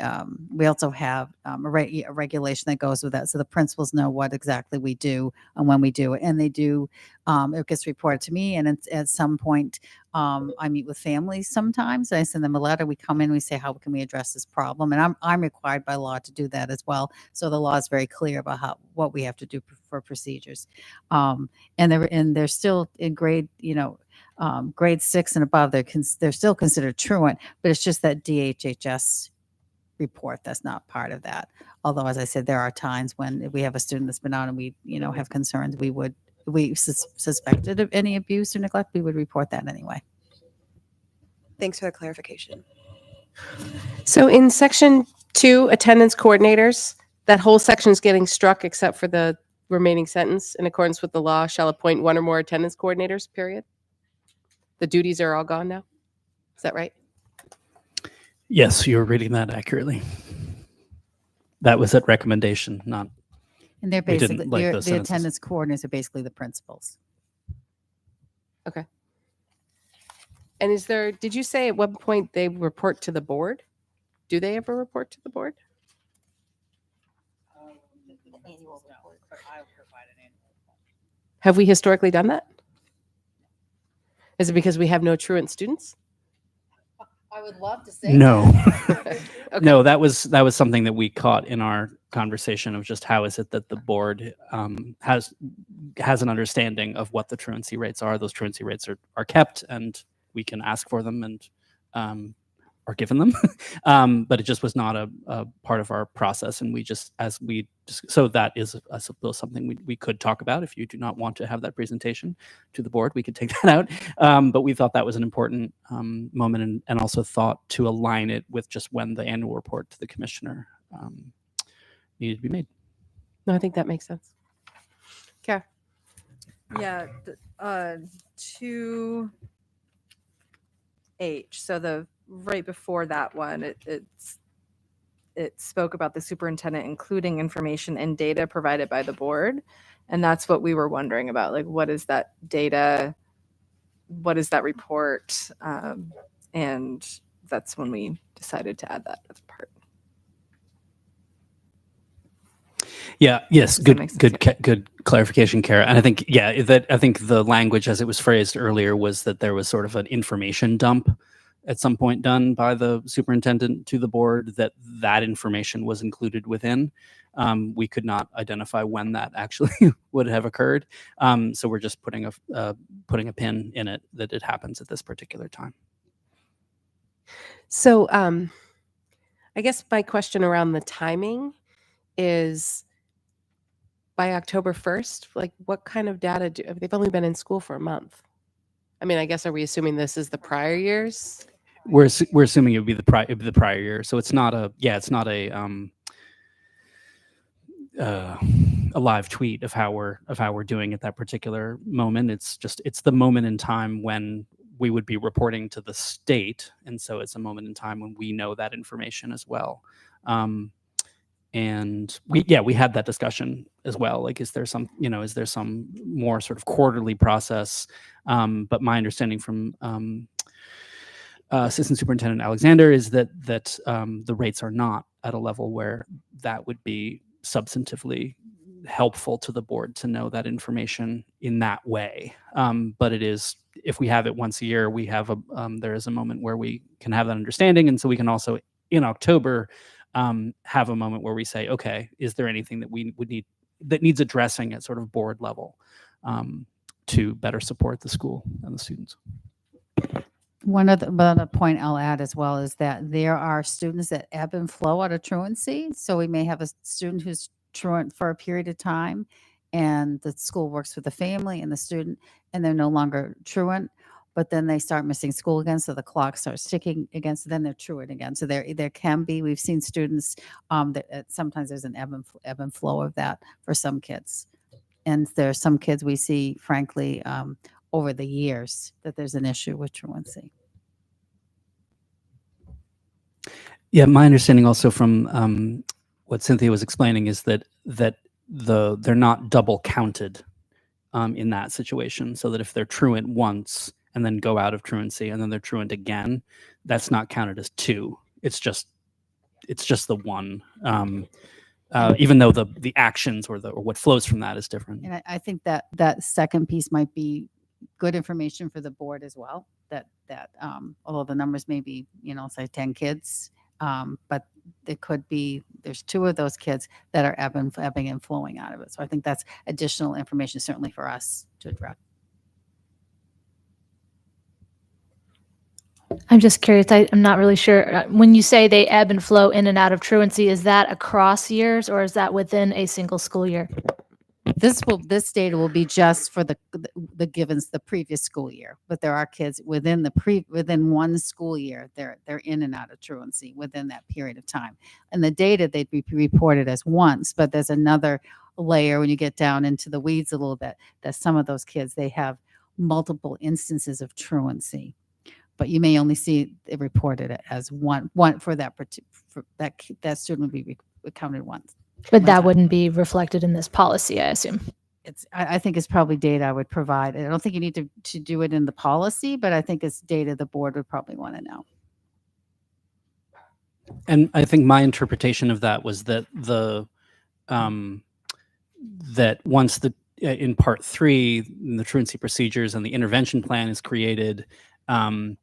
we also have a regulation that goes with that, so the principals know what exactly we do and when we do it, and they do. It gets reported to me, and at some point, I meet with families sometimes. I send them a letter. We come in, we say, how can we address this problem? And I'm required by law to do that as well. So the law is very clear about what we have to do for procedures. And they're still in grade, grade 6 and above, they're still considered truant, but it's just that DHHS report that's not part of that. Although, as I said, there are times when if we have a student that's been out and we, have concerns, we suspected of any abuse or neglect, we would report that anyway. Thanks for the clarification. So in section 2, attendance coordinators, that whole section is getting struck except for the remaining sentence. In accordance with the law, shall appoint one or more attendance coordinators, period. The duties are all gone now. Is that right? Yes, you're reading that accurately. That was at recommendation, not. And they're We didn't basically, like the those sentences. attendance coordinators are basically the principals. Okay. And did you say at one point they report to the board? Do they ever report to the board? Have we historically done that? Is it because we have no truant students? I would love to say No. Okay. No, that was something that we caught in our conversation of just how is it that the board has an understanding of what the truancy rates are. Those truancy rates are kept, and we can ask for them and are given them. But it just was not a part of our process, and so that is, I suppose, something we could talk about. If you do not want to have that presentation to the board, we could take that out. But we thought that was an important moment, and also thought to align it with just when the annual report to the commissioner needed to be made. No, I think that makes sense. Okay. Yeah, 2H. So the right before that one, it spoke about the superintendent including information and data provided by the board, and that's what we were wondering about. Like, what is that data? What is that report? And that's when we decided to add that as part. Yeah. Yes. Does that make sense? Good clarification, Kara. And I think, I think the language as it was phrased earlier was that there was sort of an information dump at some point done by the superintendent to the board that information was included within. We could not identify when that actually would have occurred. So we're just putting a pin in it that it happens at this particular time. So I guess my question around the timing is, by October 1st, like what kind of data they've only been in school for a month? I mean, I guess, are we assuming this is the prior years? We're assuming it would be the prior year. So it's not a live tweet of how we're doing at that particular moment. It's the moment in time when we would be reporting to the state, and so it's a moment in time when we know that information as well. And we had that discussion as well. Like, is there some more sort of quarterly process? But my understanding from Assistant Superintendent Alexander is that the rates are not at a level where that would be substantively helpful to the board to know that information in that way. But it is, if we have it once a year, we have there is a moment where we can have that understanding, and so we can also in October have a moment where we say, okay, is there anything that we would need that needs addressing at sort of board level to better support the school and the students? One other point I'll add as well is that there are students that ebb and flow out of truancy. So we may have a student who's truant for a period of time, and the school works with the family and the student, and they're no longer truant, but then they start missing school again, so the clock starts ticking again, so then they're truant again. So there can be, we've seen students that sometimes there's an ebb and flow of that for some kids. And there are some kids we see, frankly, over the years that there's an issue with truancy. Yeah, my understanding also from what Cynthia was explaining is that they're not double counted in that situation. So that if they're truant once and then go out of truancy and then they're truant again, that's not counted as two. It's just the one. Even though the actions or what flows from that is different. And I think that second piece might be good information for the board as well. That although the numbers may be, say 10 kids, but it could be there's 2 of those kids that are ebbing and flowing out of it. So I think that's additional information certainly for us to address. I'm just curious. I'm not really sure. When you say they ebb and flow in and out of truancy, is that across years or is that within a single school year? This data will be just for the givens the previous school year, but there are kids within within one school year they're in and out of truancy within that period of time, and the data they'd be reported as once. But there's another layer when you get down into the weeds a little bit that some of those kids they have multiple instances of truancy, but you may only see it reported as one for that that student would be counted once. But one that time. wouldn't be reflected in this policy, I assume. I think it's probably data I would provide. I don't think you need to do it in the policy, but I think it's data the board would probably want to know. And I think my interpretation of that was that that once in part 3, the truancy procedures and the intervention plan is created, then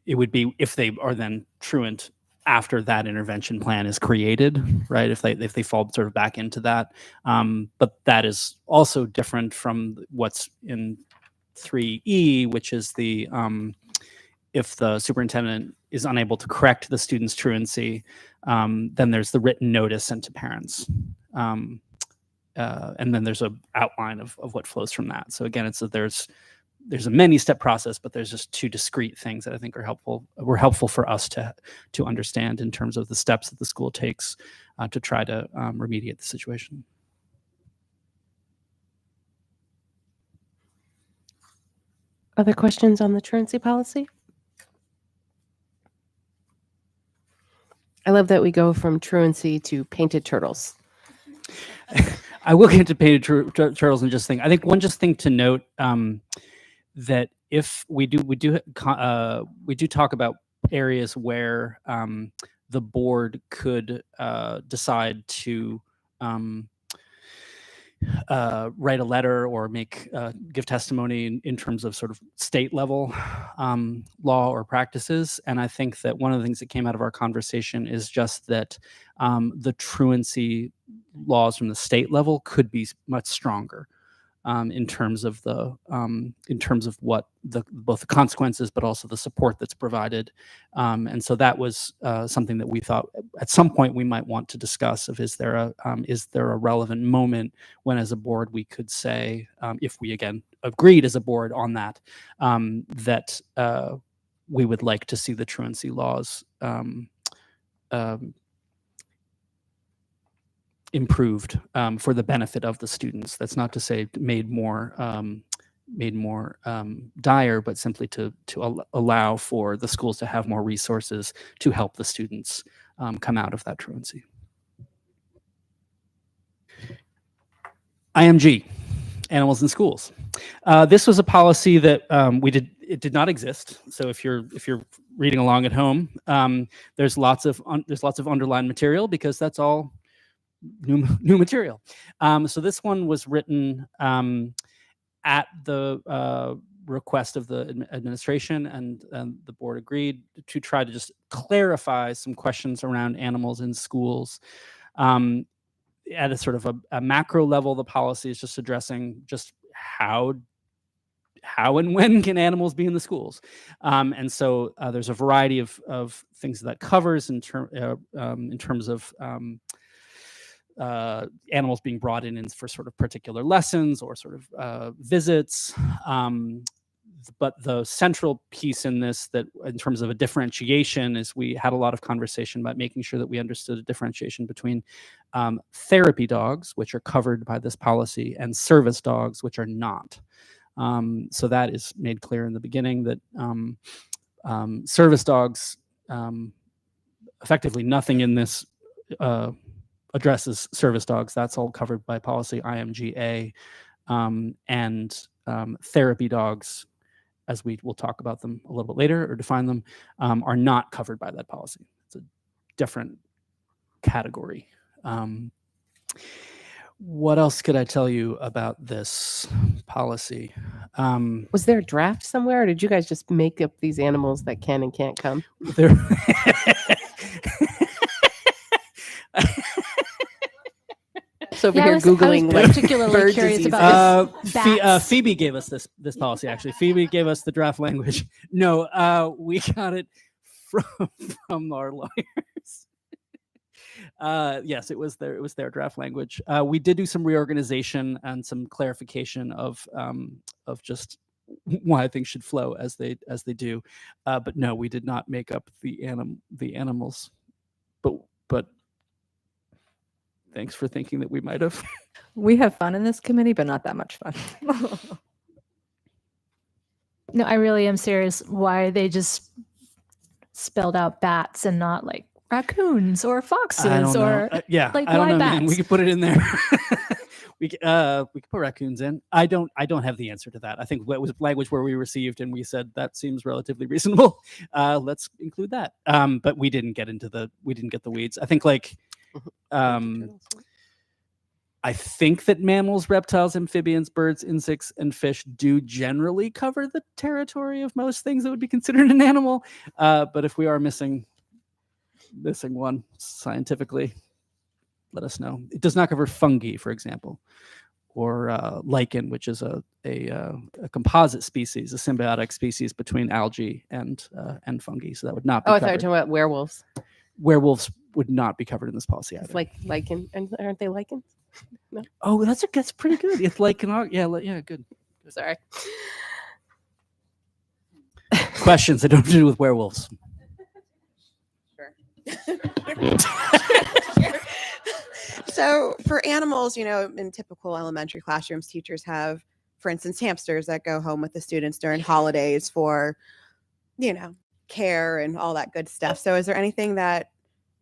it would be if they are then truant after that intervention plan is created, right? If they fall sort of back into that, but that is also different from what's in 3E, which is the if the superintendent is unable to correct the student's truancy, then there's the written notice sent to parents. And then there's an outline of what flows from that. So again, there's a many-step process, but there's just 2 discrete things that I think were helpful for us to understand in terms of the steps that the school takes to try to remediate the situation. Other questions on the truancy policy? I love that we go from truancy to painted turtles. I will get to painted turtles in just a thing. I think one just thing to note that if we do talk about areas where the board could decide to write a letter or give testimony in terms of sort of state level law or practices. And I think that one of the things that came out of our conversation is just that the truancy laws from the state level could be much stronger in terms of what both the consequences, but also the support that's provided. And so that was something that we thought at some point we might want to discuss of is there a relevant moment when as a board we could say, if we again agreed as a board on that, that we would like to see the truancy laws improved for the benefit of the students. That's not to say made more dire, but simply to allow for the schools to have more resources to help the students come out of that truancy. IMG, animals in schools. This was a policy that it did not exist. So if you're reading along at home, there's lots of underlined material because that's all new material. So this one was written at the request of the administration, and the board agreed to try to just clarify some questions around animals in schools. At a sort of a macro level, the policy is just addressing just how and when can animals be in the schools. And so there's a variety of things that covers in terms of animals being brought in for sort of particular lessons or sort of visits. But the central piece in this, that in terms of a differentiation, is we had a lot of conversation about making sure that we understood a differentiation between therapy dogs, which are covered by this policy, and service dogs, which are not. So that is made clear in the beginning that service dogs, effectively nothing in this addresses service dogs. That's all covered by policy IMGA, and therapy dogs, as we will talk about them a little bit later or define them, are not covered by that policy. It's a different category. What else could I tell you about this policy? Was there a draft somewhere, or did you guys just make up these animals that can and can't come? There Jeff's over Yeah, I here was- I was Googling like particularly bird curious diseases. about bats. Phoebe gave us this policy. Actually, Phoebe gave us the draft language. No, we got it from our lawyers. Yes, it was their draft language. We did do some reorganization and some clarification of just why things should flow as they do. But no, we did not make up the animals. But thanks for thinking that we might have. We have fun in this committee, but not that much fun. No, I really am serious. Why they just spelled out bats and not like raccoons or foxes I don't know. or Yeah, like, I don't why know, man. We bats? could put it in there. we could put raccoons in. I don't have the answer to that. I think what was language where we received and we said that seems relatively reasonable. Let's include that. But we didn't get the weeds. I think like I think that mammals, reptiles, amphibians, birds, insects, and fish do generally cover the territory of most things that would be considered an animal. But if we are missing one scientifically, let us know. It does not cover fungi, for example, or lichen, which is a composite species, a symbiotic species between algae and fungi. So that would not be Oh, I thought you were covered. talking about werewolves. Werewolves would not be covered in this policy either. It's like lichen, and aren't they lichens? Oh, that's pretty good. It's like yeah, good. Sorry. Questions that don't have to do with werewolves. So for animals, in typical elementary classrooms, teachers have, for instance, hamsters that go home with the students during holidays for, care and all that good stuff. So is there anything that,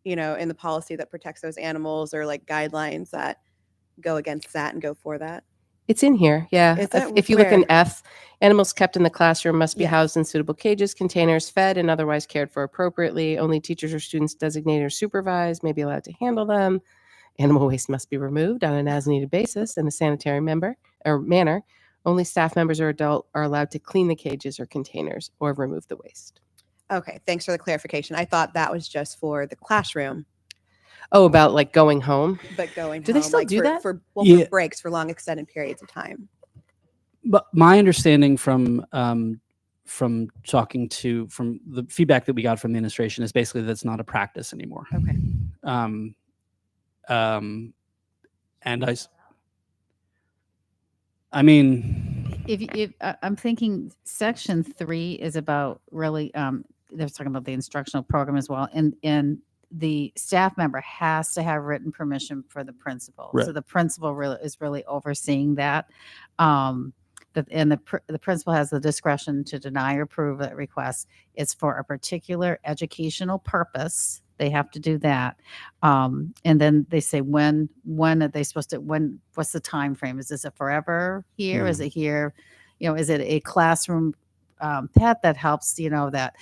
in the policy that protects those animals or like guidelines that go against that and go for that? It's in here, yeah. Is If, it? if you look in Where? F, animals kept in the classroom must be Yeah. housed in suitable cages, containers, fed, and otherwise cared for appropriately. Only teachers or students designated or supervised may be allowed to handle them. Animal waste must be removed on an as-needed basis in a sanitary manner. Only staff members or adult are allowed to clean the cages or containers or remove the waste. Okay, thanks for the clarification. I thought that was just for the classroom, Oh, about like going home? but going Do they home, still like do that? for Yeah. breaks for long extended periods of time? But my understanding from talking from the feedback that we got from the administration is basically that's not a practice anymore. Okay. And I mean, If I'm thinking section 3 is about really, they're talking about the instructional program as well. And the staff member has to have written permission for the principal. Right. So the principal is really overseeing that. The principal has the discretion to deny or approve that request. It's for a particular educational purpose. They have to do that. And then they say, when are they supposed to, what's the time frame? Is this a forever here? Is it here? Is it a classroom pet that helps, that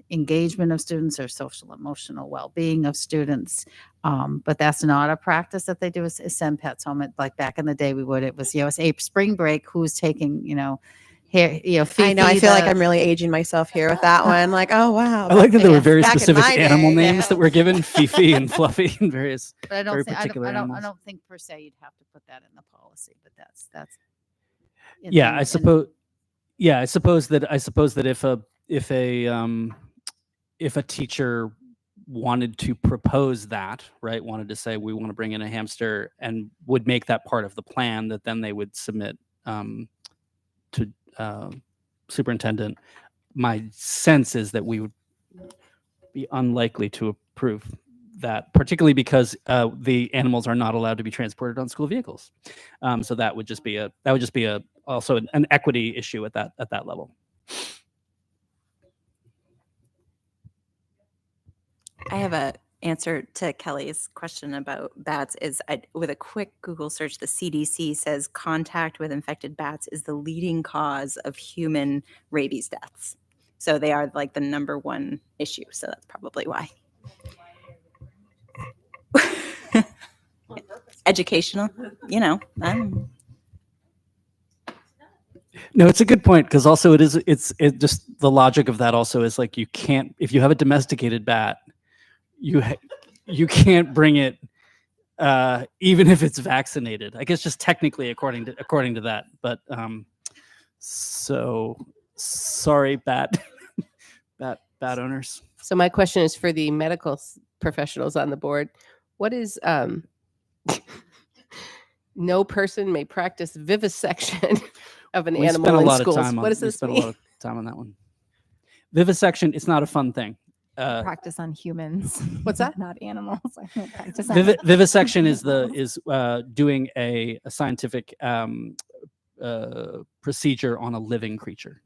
engagement of students or social emotional well-being of students? But that's not a practice that they do is send pets home. Like back in the day, we would, it was, it's a spring break, who's taking, here, I know. I Fifi, feel like the- I'm really aging myself here with that one. Like, oh wow. I like that there were very back in specific my animal day, names yeah. that were given, Fifi and Fluffy and various. But I very don't think, particular I animals. don't think per se you'd have to put that in the policy, but that's. Yeah, I suppose. Yeah, I suppose that if a teacher wanted to propose that, right, wanted to say we want to bring in a hamster and would make that part of the plan, that then they would submit to superintendent. My sense is that we would be unlikely to approve that, particularly because the animals are not allowed to be transported on school vehicles. So that would just be also an equity issue at that level. I have a answer to Kelly's question about bats. With a quick Google search, the CDC says contact with infected bats is the leading cause of human rabies deaths. So they are like the number one issue. So that's probably why. Educational, No, it's a good point, because also it's just the logic of that also is like, you can't, if you have a domesticated bat, you can't bring it even if it's vaccinated. I guess just technically according to that. But so sorry, bat owners. So my question is for the medical professionals on the board. What is no person may practice vivisection of an We animal spent a in lot schools? of time on. What does We this spent mean? a lot of time on that one. Vivisection. It's not a fun thing. Practice on humans. What's that? Not animals. I won't practice on Vivisection is animals. doing a scientific procedure on a living creature.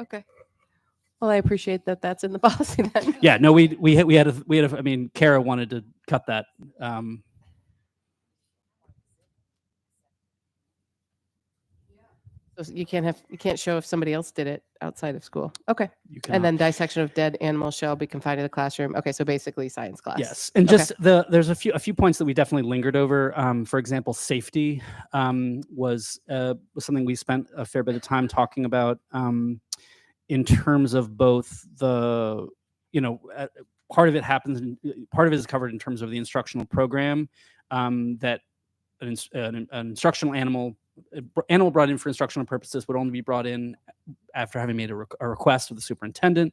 Okay. Well, I appreciate that that's in the policy then. Yeah, no, we had I mean, Kara wanted to cut that. So you can't show if somebody else did it outside of school. Okay. You And then dissection of dead animals shall be confined to the classroom. Okay, so basically science class. yes, and Okay. just there's a few points that we definitely lingered over. For example, safety was something we spent a fair bit of time talking about in terms of both the part of it part of it is covered in terms of the instructional program that an instructional animal brought in for instructional purposes would only be brought in after having made a request of the superintendent.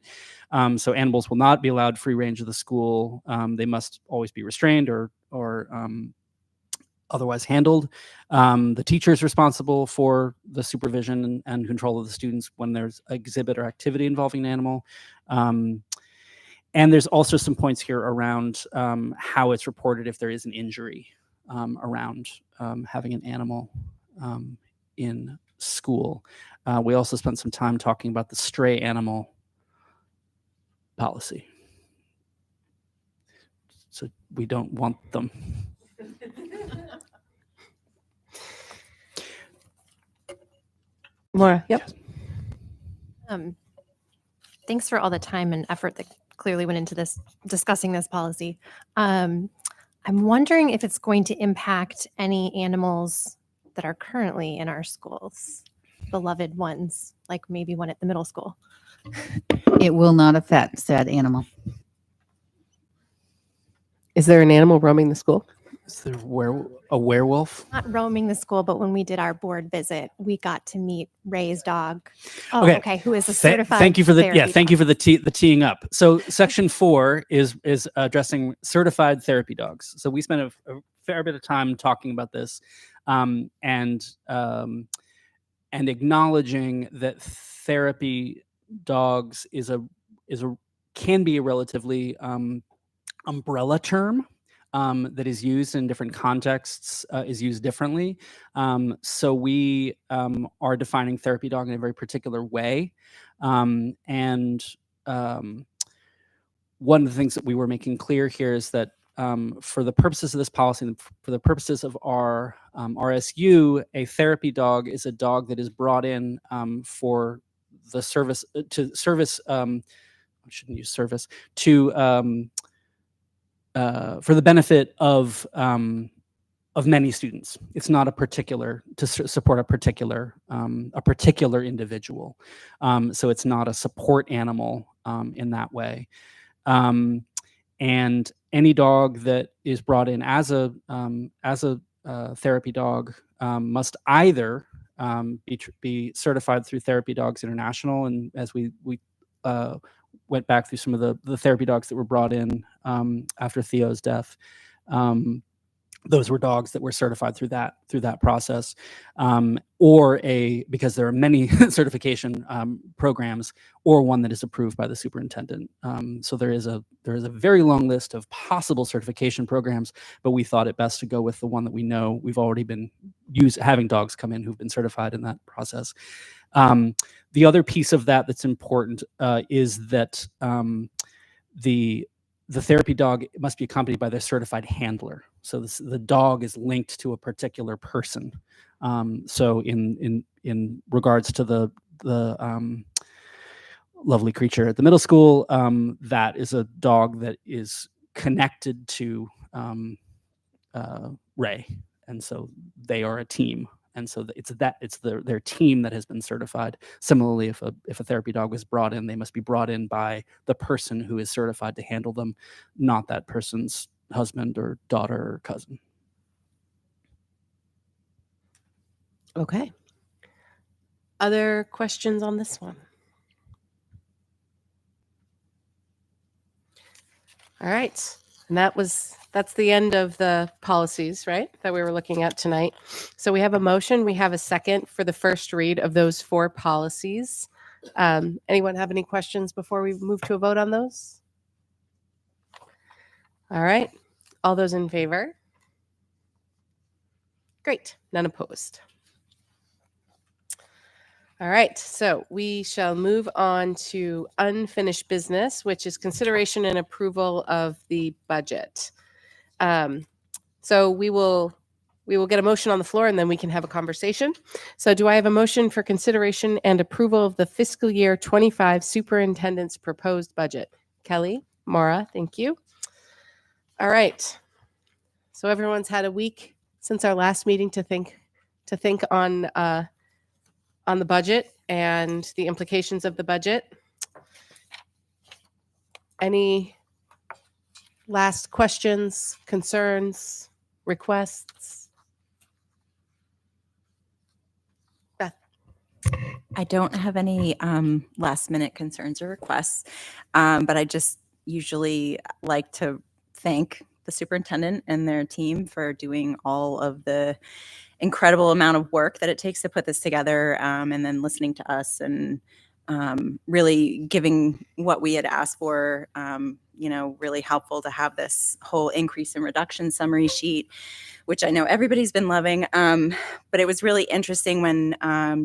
So animals will not be allowed free range of the school. They must always be restrained or otherwise handled. The teacher is responsible for the supervision and control of the students when there's exhibit or activity involving an animal. And there's also some points here around how it's reported if there is an injury around having an animal in school. We also spent some time talking about the stray animal policy. So we don't want them. Laura, yep. Thanks for all the time and effort that clearly went into this, discussing this policy. I'm wondering if it's going to impact any animals that are currently in our schools, beloved ones, like maybe one at the middle school. It will not affect said animal. Is there an animal roaming the school? Is there a werewolf? Not roaming the school, but when we did our board visit, we got to meet Ray's dog. Oh, okay. Who is a certified Thank you for therapy thank you dog. for the teeing up. So section 4 is addressing certified therapy dogs. So we spent a fair bit of time talking about this, and acknowledging that therapy dogs can be a relatively umbrella term. That is used in different contexts, is used differently. So we are defining therapy dog in a very particular way. And one of the things that we were making clear here is that for the purposes of this policy, and for the purposes of our RSU, a therapy dog is a dog that is brought in for the service, to service, I shouldn't use service, to for the benefit of many students. It's not a particular to support a particular individual. So it's not a support animal in that way. And any dog that is brought in as a therapy dog must either be certified through Therapy Dogs International, and as we went back through some of the therapy dogs that were brought in after Theo's death. Those were dogs that were certified through that process, or because there are many certification programs, or one that is approved by the superintendent. So there is a very long list of possible certification programs, but we thought it best to go with the one that we know we've already been having dogs come in who've been certified in that process. The other piece of that that's important is that the therapy dog must be accompanied by their certified handler. So the dog is linked to a particular person. So in regards to the lovely creature at the middle school, that is a dog that is connected to Ray, and so they are a team. And so it's their team that has been certified. Similarly, if a therapy dog was brought in, they must be brought in by the person who is certified to handle them, not that person's husband or daughter or cousin. Okay. Other questions on this one? All right. And that's the end of the policies, right? That we were looking at tonight. So we have a motion, we have a second for the first read of those 4 policies. Anyone have any questions before we move to a vote on those? All right. All those in favor? Great. None opposed. All right, so we shall move on to unfinished business, which is consideration and approval of the budget. So we will get a motion on the floor and then we can have a conversation. So do I have a motion for consideration and approval of the fiscal year 25 superintendent's proposed budget? Kelly, Maura, thank you. All right. So everyone's had a week since our last meeting to think on the budget and the implications of the budget. Any last questions, concerns, requests? Beth? I don't have any last minute concerns or requests, but I just usually like to thank the superintendent and their team for doing all of the incredible amount of work that it takes to put this together, and then listening to us and really giving what we had asked for. Really helpful to have this whole increase and reduction summary sheet, which I know everybody's been loving. But it was really interesting when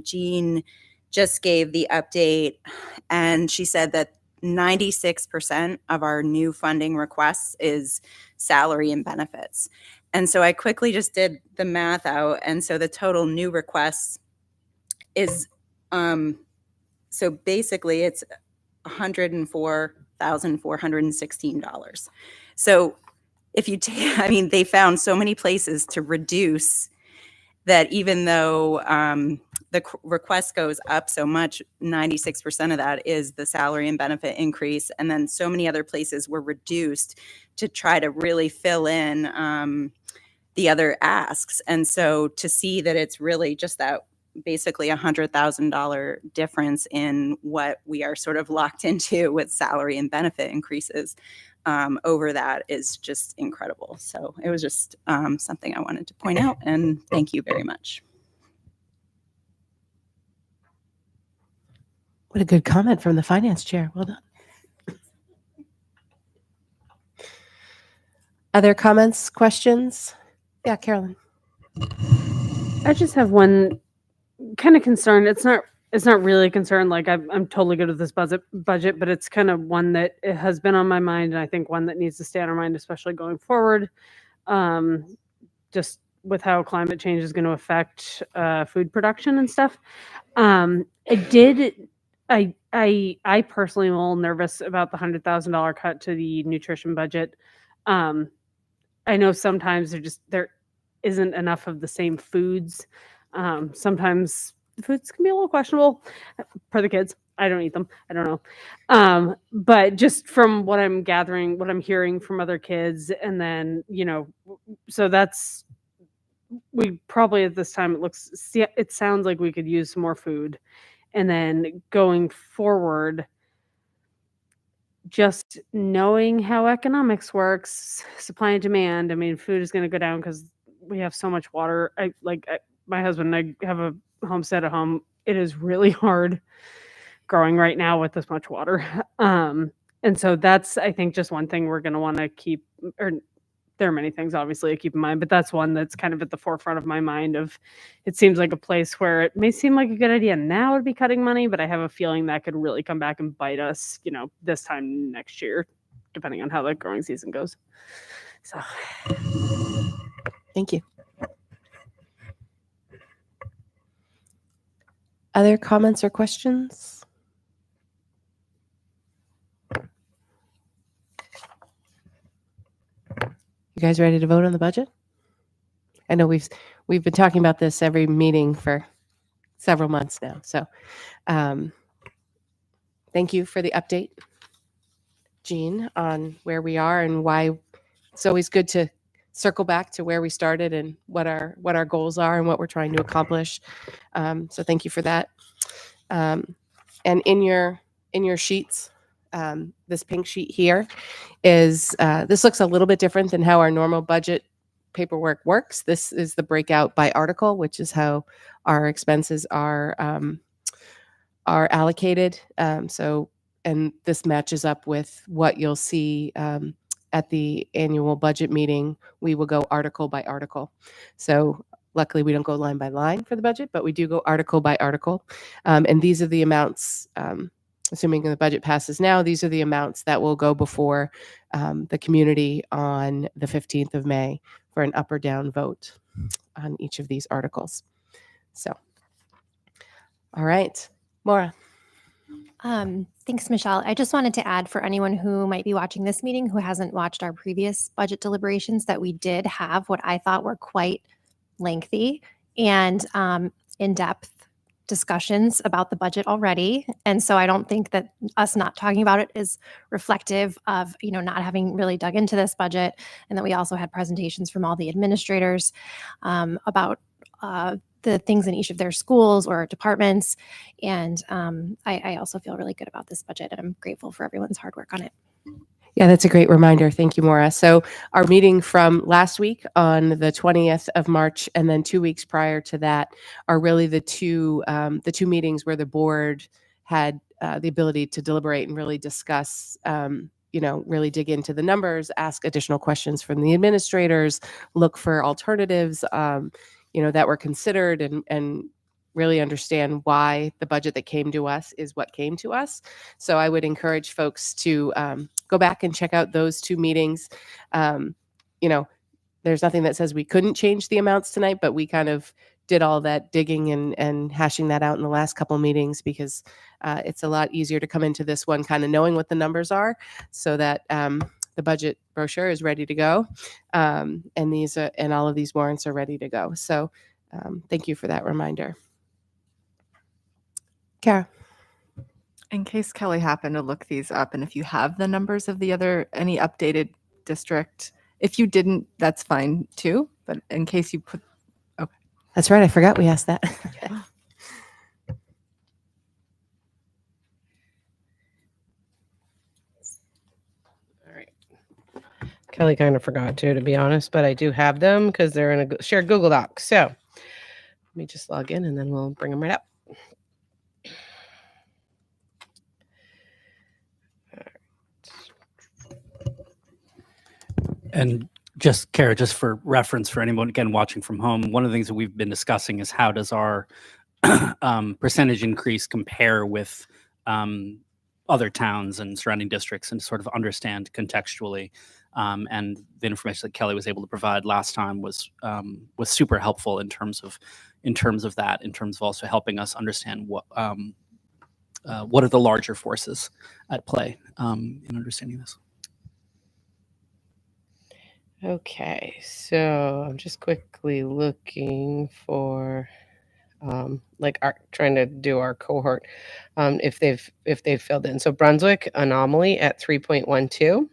Jean just gave the update, and she said that 96% of our new funding requests is salary and benefits. And so I quickly just did the math out. And so the total new requests is, so basically it's $104,416. So if you take, they found so many places to reduce that even though the request goes up so much, 96% of that is the salary and benefit increase. And then so many other places were reduced to try to really fill in the other asks. And so to see that it's really just that basically $100,000 difference in what we are sort of locked into with salary and benefit increases over that is just incredible. So it was just something I wanted to point out, and thank you very much. What a good comment from the finance chair. Well done. Other comments, questions? Yeah, Carolyn. I just have one kind of concern. It's not really a concern. Like I'm totally good with this budget, but it's kind of one that it has been on my mind, and I think one that needs to stay on our mind, especially going forward. Just with how climate change is going to affect food production and stuff. I personally am a little nervous about the $100,000 cut to the nutrition budget. I know sometimes there isn't enough of the same foods. Sometimes the foods can be a little questionable for the kids. I don't eat them. I don't know. But just from what I'm gathering, what I'm hearing from other kids, and then, so we probably at this time, it sounds like we could use some more food. And then going forward, just knowing how economics works, supply and demand. Food is going to go down because we have so much water. My husband and I have a homestead at home. It is really hard growing right now with this much water. And so that's, I think, just one thing we're going to want to keep, or there are many things obviously to keep in mind, but that's one that's kind of at the forefront of my mind. It seems like a place where it may seem like a good idea now to be cutting money, but I have a feeling that could really come back and bite us, this time next year, depending on how the growing season goes. So thank you. Other comments or questions? You guys ready to vote on the budget? I know we've been talking about this every meeting for several months now. So thank you for the update, Jean, on where we are and why it's always good to circle back to where we started and what our goals are and what we're trying to accomplish. So thank you for that. And in your sheets, this pink sheet here is this looks a little bit different than how our normal budget paperwork works. This is the breakout by article, which is how our expenses are allocated. And this matches up with what you'll see at the annual budget meeting. We will go article by article. So luckily we don't go line by line for the budget, but we do go article by article. And these are the amounts, assuming the budget passes now, these are the amounts that will go before the community on the 15th of May for an up or down vote on each of these articles. So, all right, Maura. Thanks, Michelle. I just wanted to add for anyone who might be watching this meeting who hasn't watched our previous budget deliberations that we did have what I thought were quite lengthy and in-depth discussions about the budget already. And so I don't think that us not talking about it is reflective of, not having really dug into this budget. And that we also had presentations from all the administrators about the things in each of their schools or departments. And I also feel really good about this budget, and I'm grateful for everyone's hard work on it. Yeah, that's a great reminder. Thank you, Maura. So our meeting from last week on the 20th of March and then 2 weeks prior to that are really the two meetings where the board had the ability to deliberate and really discuss, really dig into the numbers, ask additional questions from the administrators, look for alternatives, that were considered, and really understand why the budget that came to us is what came to us. So I would encourage folks to go back and check out those two meetings. There's nothing that says we couldn't change the amounts tonight, but we kind of did all that digging and hashing that out in the last couple meetings because it's a lot easier to come into this one kind of knowing what the numbers are so that the budget brochure is ready to go. And all of these warrants are ready to go. So thank you for that reminder. Kara. In case Kelly happened to look these up, and if you have the numbers of any updated district, if you didn't, that's fine too. But in case you put, okay. That's right. I forgot we asked that. All right. Kelly kind of forgot to be honest, but I do have them because they're in a shared Google Doc. So let me just log in and then we'll bring them right up. And just, Kara, just for reference for anyone, again, watching from home, one of the things that we've been discussing is how does our percentage increase compare with other towns and surrounding districts, and to sort of understand contextually. And the information that Kelly was able to provide last time was super helpful in terms of that, in terms of also helping us understand what are the larger forces at play in understanding this. Okay, so I'm just quickly looking for trying to do our cohort if they've filled in. So Brunswick anomaly at 3.12.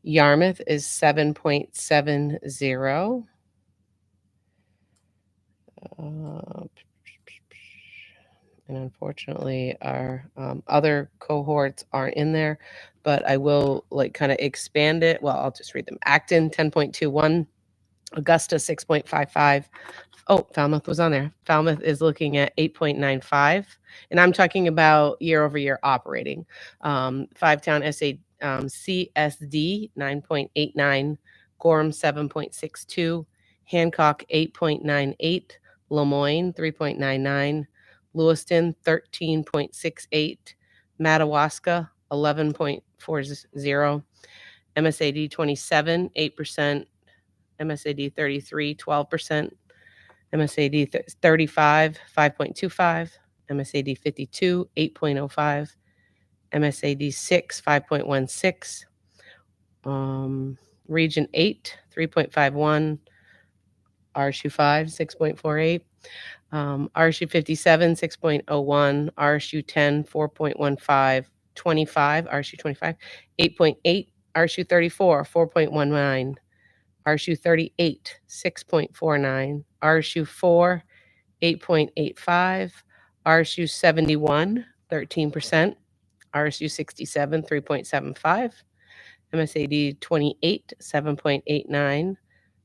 Yarmouth is 7.70. And unfortunately, our other cohorts aren't in there, but I will kind of expand it. Well, I'll just read them. Acton 10.21, Augusta 6.55. Oh, Falmouth was on there. Falmouth is looking at 8.95, and I'm talking about year over year operating. Five-town CSD 9.89, Gorham 7.62, Hancock 8.98, Lemoyne 3.99, Lewiston 13.68, Madawaska 11.40, MSAD 27 8%, MSAD 33 12%, MSAD 35 5.25, MSAD 52 8.05, MSAD 6 5.16, Region 8 3.51, RSU5 6.48, RSU 57 6.01, RSU 10 4.15, 25, RSU 25 8.8, RSU 34, 4.19. RSU 38, 6.49. RSU 4, 8.85. RSU 71, 13%. RSU 67, 3.75. MSAD 28, 7.89.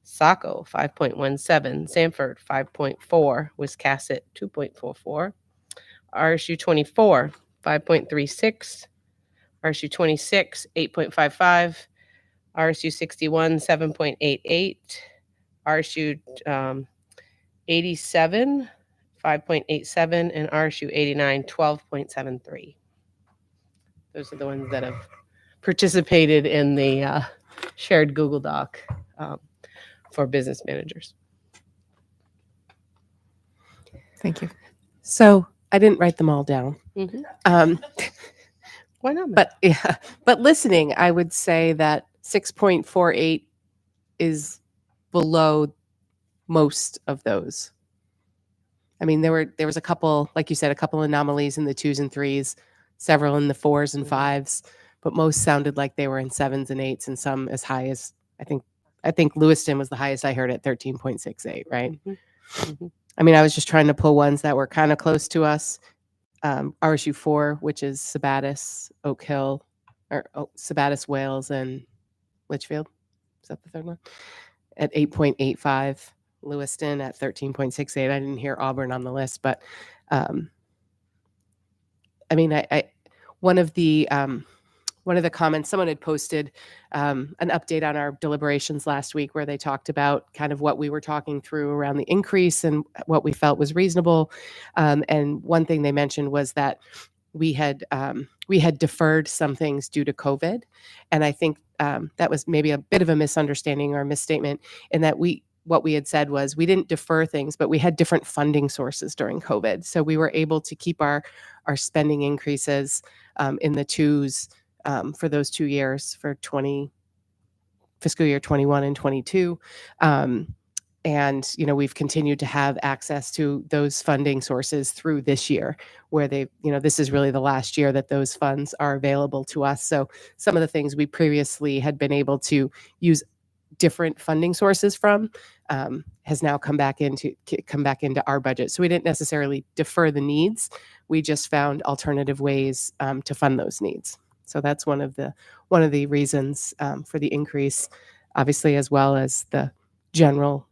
Saco 5.17. Sanford 5.4. Wiscasset 2.44. RSU 24, 5.36. RSU 26, 8.55. RSU 61, 7.88. RSU 87, 5.87, and RSU 89, 12.73. Those are the ones that have participated in the shared Google Doc for business managers. Thank you. So I didn't write them all down. Why not? But listening, I would say that 6.48 is below most of those. I mean, there was a couple, like you said, a couple anomalies in the 2s and 3s, several in the 4s and 5s, but most sounded like they were in 7s and 8s, and some as high as I think Lewiston was the highest I heard at 13.68, right? I mean, I was just trying to pull ones that were kind of close to us. RSU 4, which is Sabattis, Oak Hill, or Sabattis, Wales, and Litchfield. Is that the third one? At 8.85. Lewiston at 13.68. I didn't hear Auburn on the list, but I mean, one of the comments, someone had posted an update on our deliberations last week where they talked about kind of what we were talking through around the increase and what we felt was reasonable. And one thing they mentioned was that we had deferred some things due to COVID. And I think that was maybe a bit of a misunderstanding or a misstatement in that what we had said was we didn't defer things, but we had different funding sources during COVID. So we were able to keep our spending increases in the 2s for those 2 years for fiscal year 21 and 22. And, we've continued to have access to those funding sources through this year where this is really the last year that those funds are available to us. So some of the things we previously had been able to use different funding sources from has now come back into our budget. So we didn't necessarily defer the needs. We just found alternative ways to fund those needs. So that's one of the reasons for the increase, obviously, as well as the general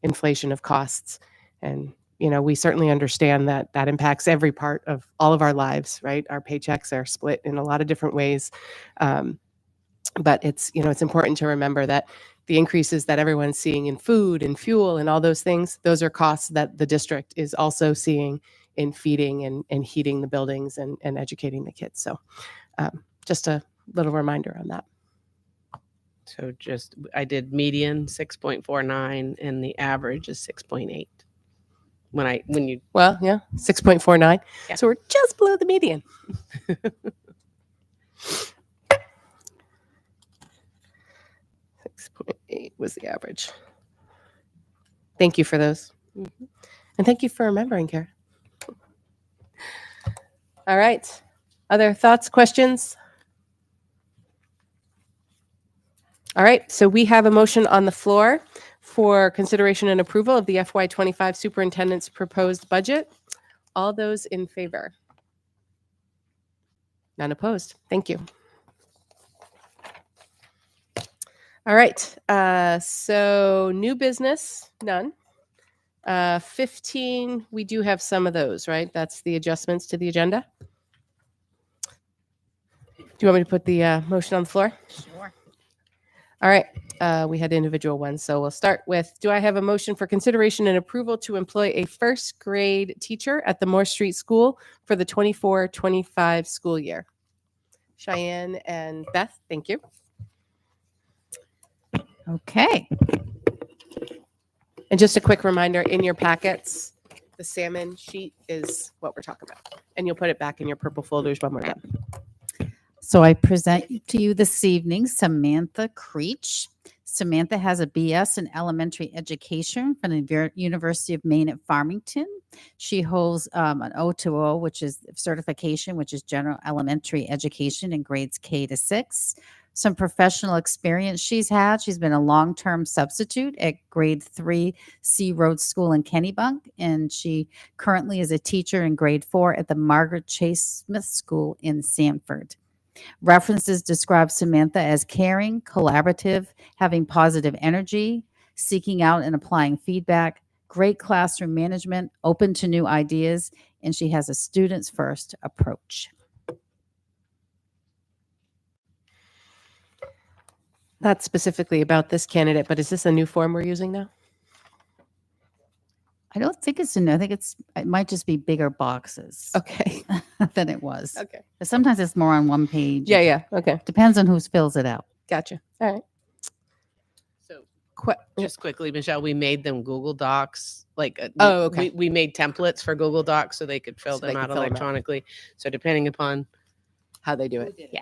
inflation of costs. And we certainly understand that impacts every part of all of our lives, right? Our paychecks are split in a lot of different ways. But it's important to remember that the increases that everyone's seeing in food and fuel and all those things, those are costs that the district is also seeing in feeding and heating the buildings and educating the kids. So just a little reminder on that. So I did median 6.49 and the average is 6.8. Well, yeah, 6.49. Yeah. So we're just below the median. 6.8 was the average. Thank you for those. And thank you for remembering, Kara. All right. Other thoughts, questions? All right. So we have a motion on the floor for consideration and approval of the FY25 superintendent's proposed budget. All those in favor? None opposed. Thank you. All right. So new business, none. 15, we do have some of those, right? That's the adjustments to the agenda. Do you want me to put the motion on the floor? Sure. All right. We had individual ones. So we'll start with, do I have a motion for consideration and approval to employ a first grade teacher at the Moore Street School for the 24-25 school year? Cheyenne and Beth, thank you. Okay. And just a quick reminder, in your packets, the salmon sheet is what we're talking about. And you'll put it back in your purple folders when we're done. So I present to you this evening Samantha Creech. Samantha has a BS in elementary education from the University of Maine at Farmington. She holds an O2O, which is certification, which is general elementary education in grades K to 6. some professional experience she's had. She's been a long-term substitute at grade 3 C Road School in Kennebunk, and she currently is a teacher in grade 4 at the Margaret Chase Smith School in Sanford. References describe Samantha as caring, collaborative, having positive energy, seeking out and applying feedback, great classroom management, open to new ideas, and she has a students first approach. Not specifically about this candidate, but is this a new form we're using now? I don't think it's I think it might just be bigger boxes Okay. than it was. Okay. But sometimes it's more on one page. Yeah, yeah. Okay. Depends on who fills it out. Gotcha. All right. So Qu- just quickly, Michelle, we made them Google Docs. Like, Oh, okay. we made templates for Google Docs so they could fill So them they out could fill them out. electronically. So depending upon, How they do it. yeah.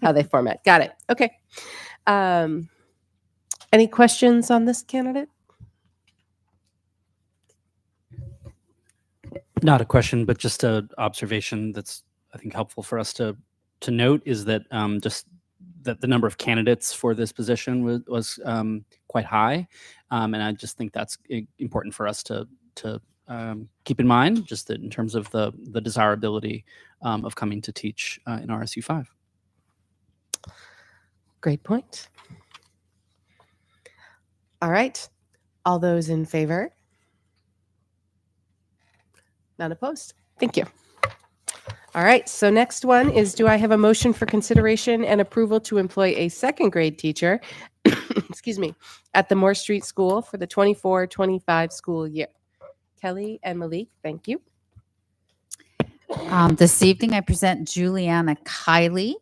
How they format. Got it. Okay. Any questions on this candidate? Not a question, but just an observation that's, I think, helpful for us to note is that just that the number of candidates for this position was quite high, and I just think that's important for us to keep in mind, just that in terms of the desirability of coming to teach in RSU5. Great point. All right. All those in favor? None opposed. Thank you. All right. So next one is, do I have a motion for consideration and approval to employ a second grade teacher, excuse me, at the Moore Street School for the 24-25 school year? Kelly and Malik, thank you. This evening, I present Juliana Kiley.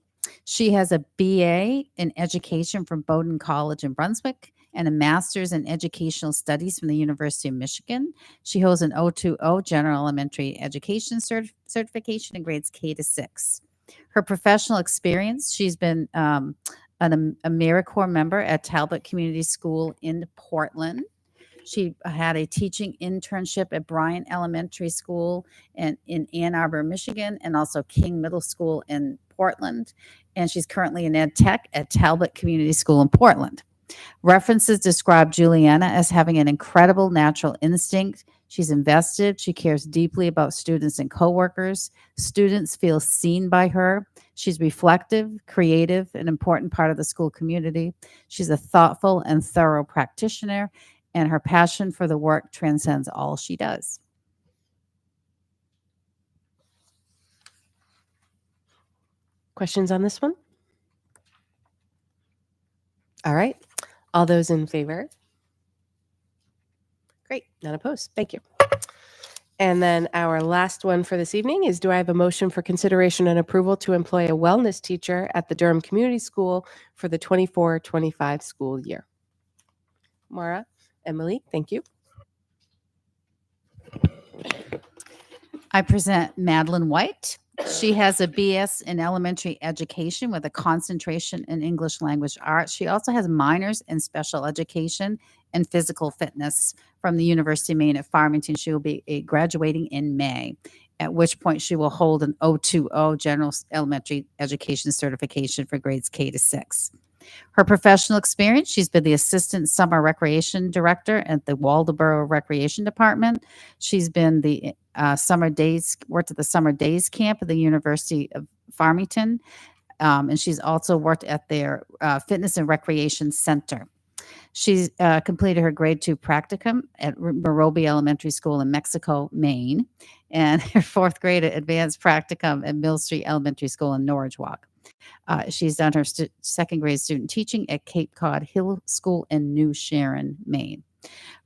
She has a BA in education from Bowdoin College in Brunswick and a master's in educational studies from the University of Michigan. She holds an 020 general elementary education certification in grades K to 6. Her professional experience, she's been an AmeriCorps member at Talbot Community School in Portland. She had a teaching internship at Bryant Elementary School in Ann Arbor, Michigan, and also King Middle School in Portland. And she's currently an ed tech at Talbot Community School in Portland. References describe Juliana as having an incredible natural instinct. She's invested. She cares deeply about students and coworkers. Students feel seen by her. She's reflective, creative, an important part of the school community. She's a thoughtful and thorough practitioner, and her passion for the work transcends all she does. Questions on this one? All right. All those in favor? Great. None opposed. Thank you. And then our last one for this evening is, do I have a motion for consideration and approval to employ a wellness teacher at the Durham Community School for the 24-25 school year? Mara and Malik, thank you. I present Madeline White. She has a BS in elementary education with a concentration in English language arts. She also has minors in special education and physical fitness from the University of Maine at Farmington. She will be graduating in May, at which point she will hold an 020 general elementary education certification for grades K to 6. Her professional experience, she's been the assistant summer recreation director at the Waldoboro Recreation Department. She's been the worked at the summer days camp at the University of Farmington. And she's also worked at their fitness and recreation center. She's completed her grade 2 practicum at Morobe Elementary School in Mexico, Maine, and her 4th grade advanced practicum at Mill Street Elementary School in Norwich Walk. She's done her 2nd grade student teaching at Cape Cod Hill School in New Sharon, Maine.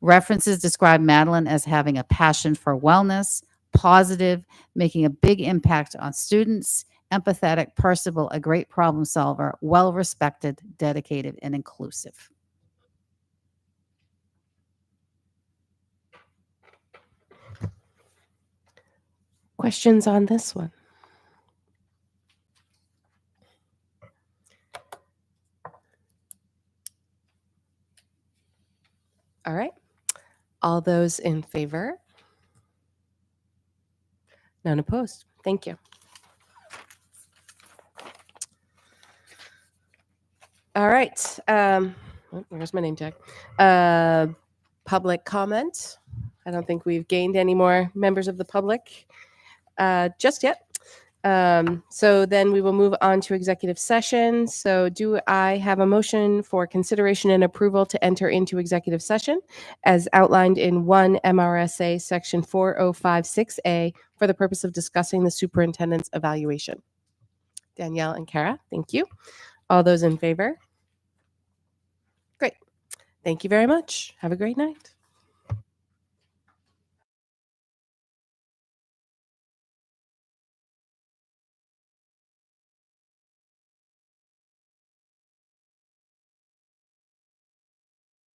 References describe Madeline as having a passion for wellness, positive, making a big impact on students, empathetic, personable, a great problem solver, well-respected, dedicated, and inclusive. Questions on this one? All right. All those in favor? None opposed. Thank you. All right. Where's my name tag? Public comment. I don't think we've gained any more members of the public just yet. So then we will move on to executive session. So do I have a motion for consideration and approval to enter into executive session as outlined in 1 MRSA section 4056A for the purpose of discussing the superintendent's evaluation? Danielle and Kara, thank you. All those in favor? Great. Thank you very much. Have a great night.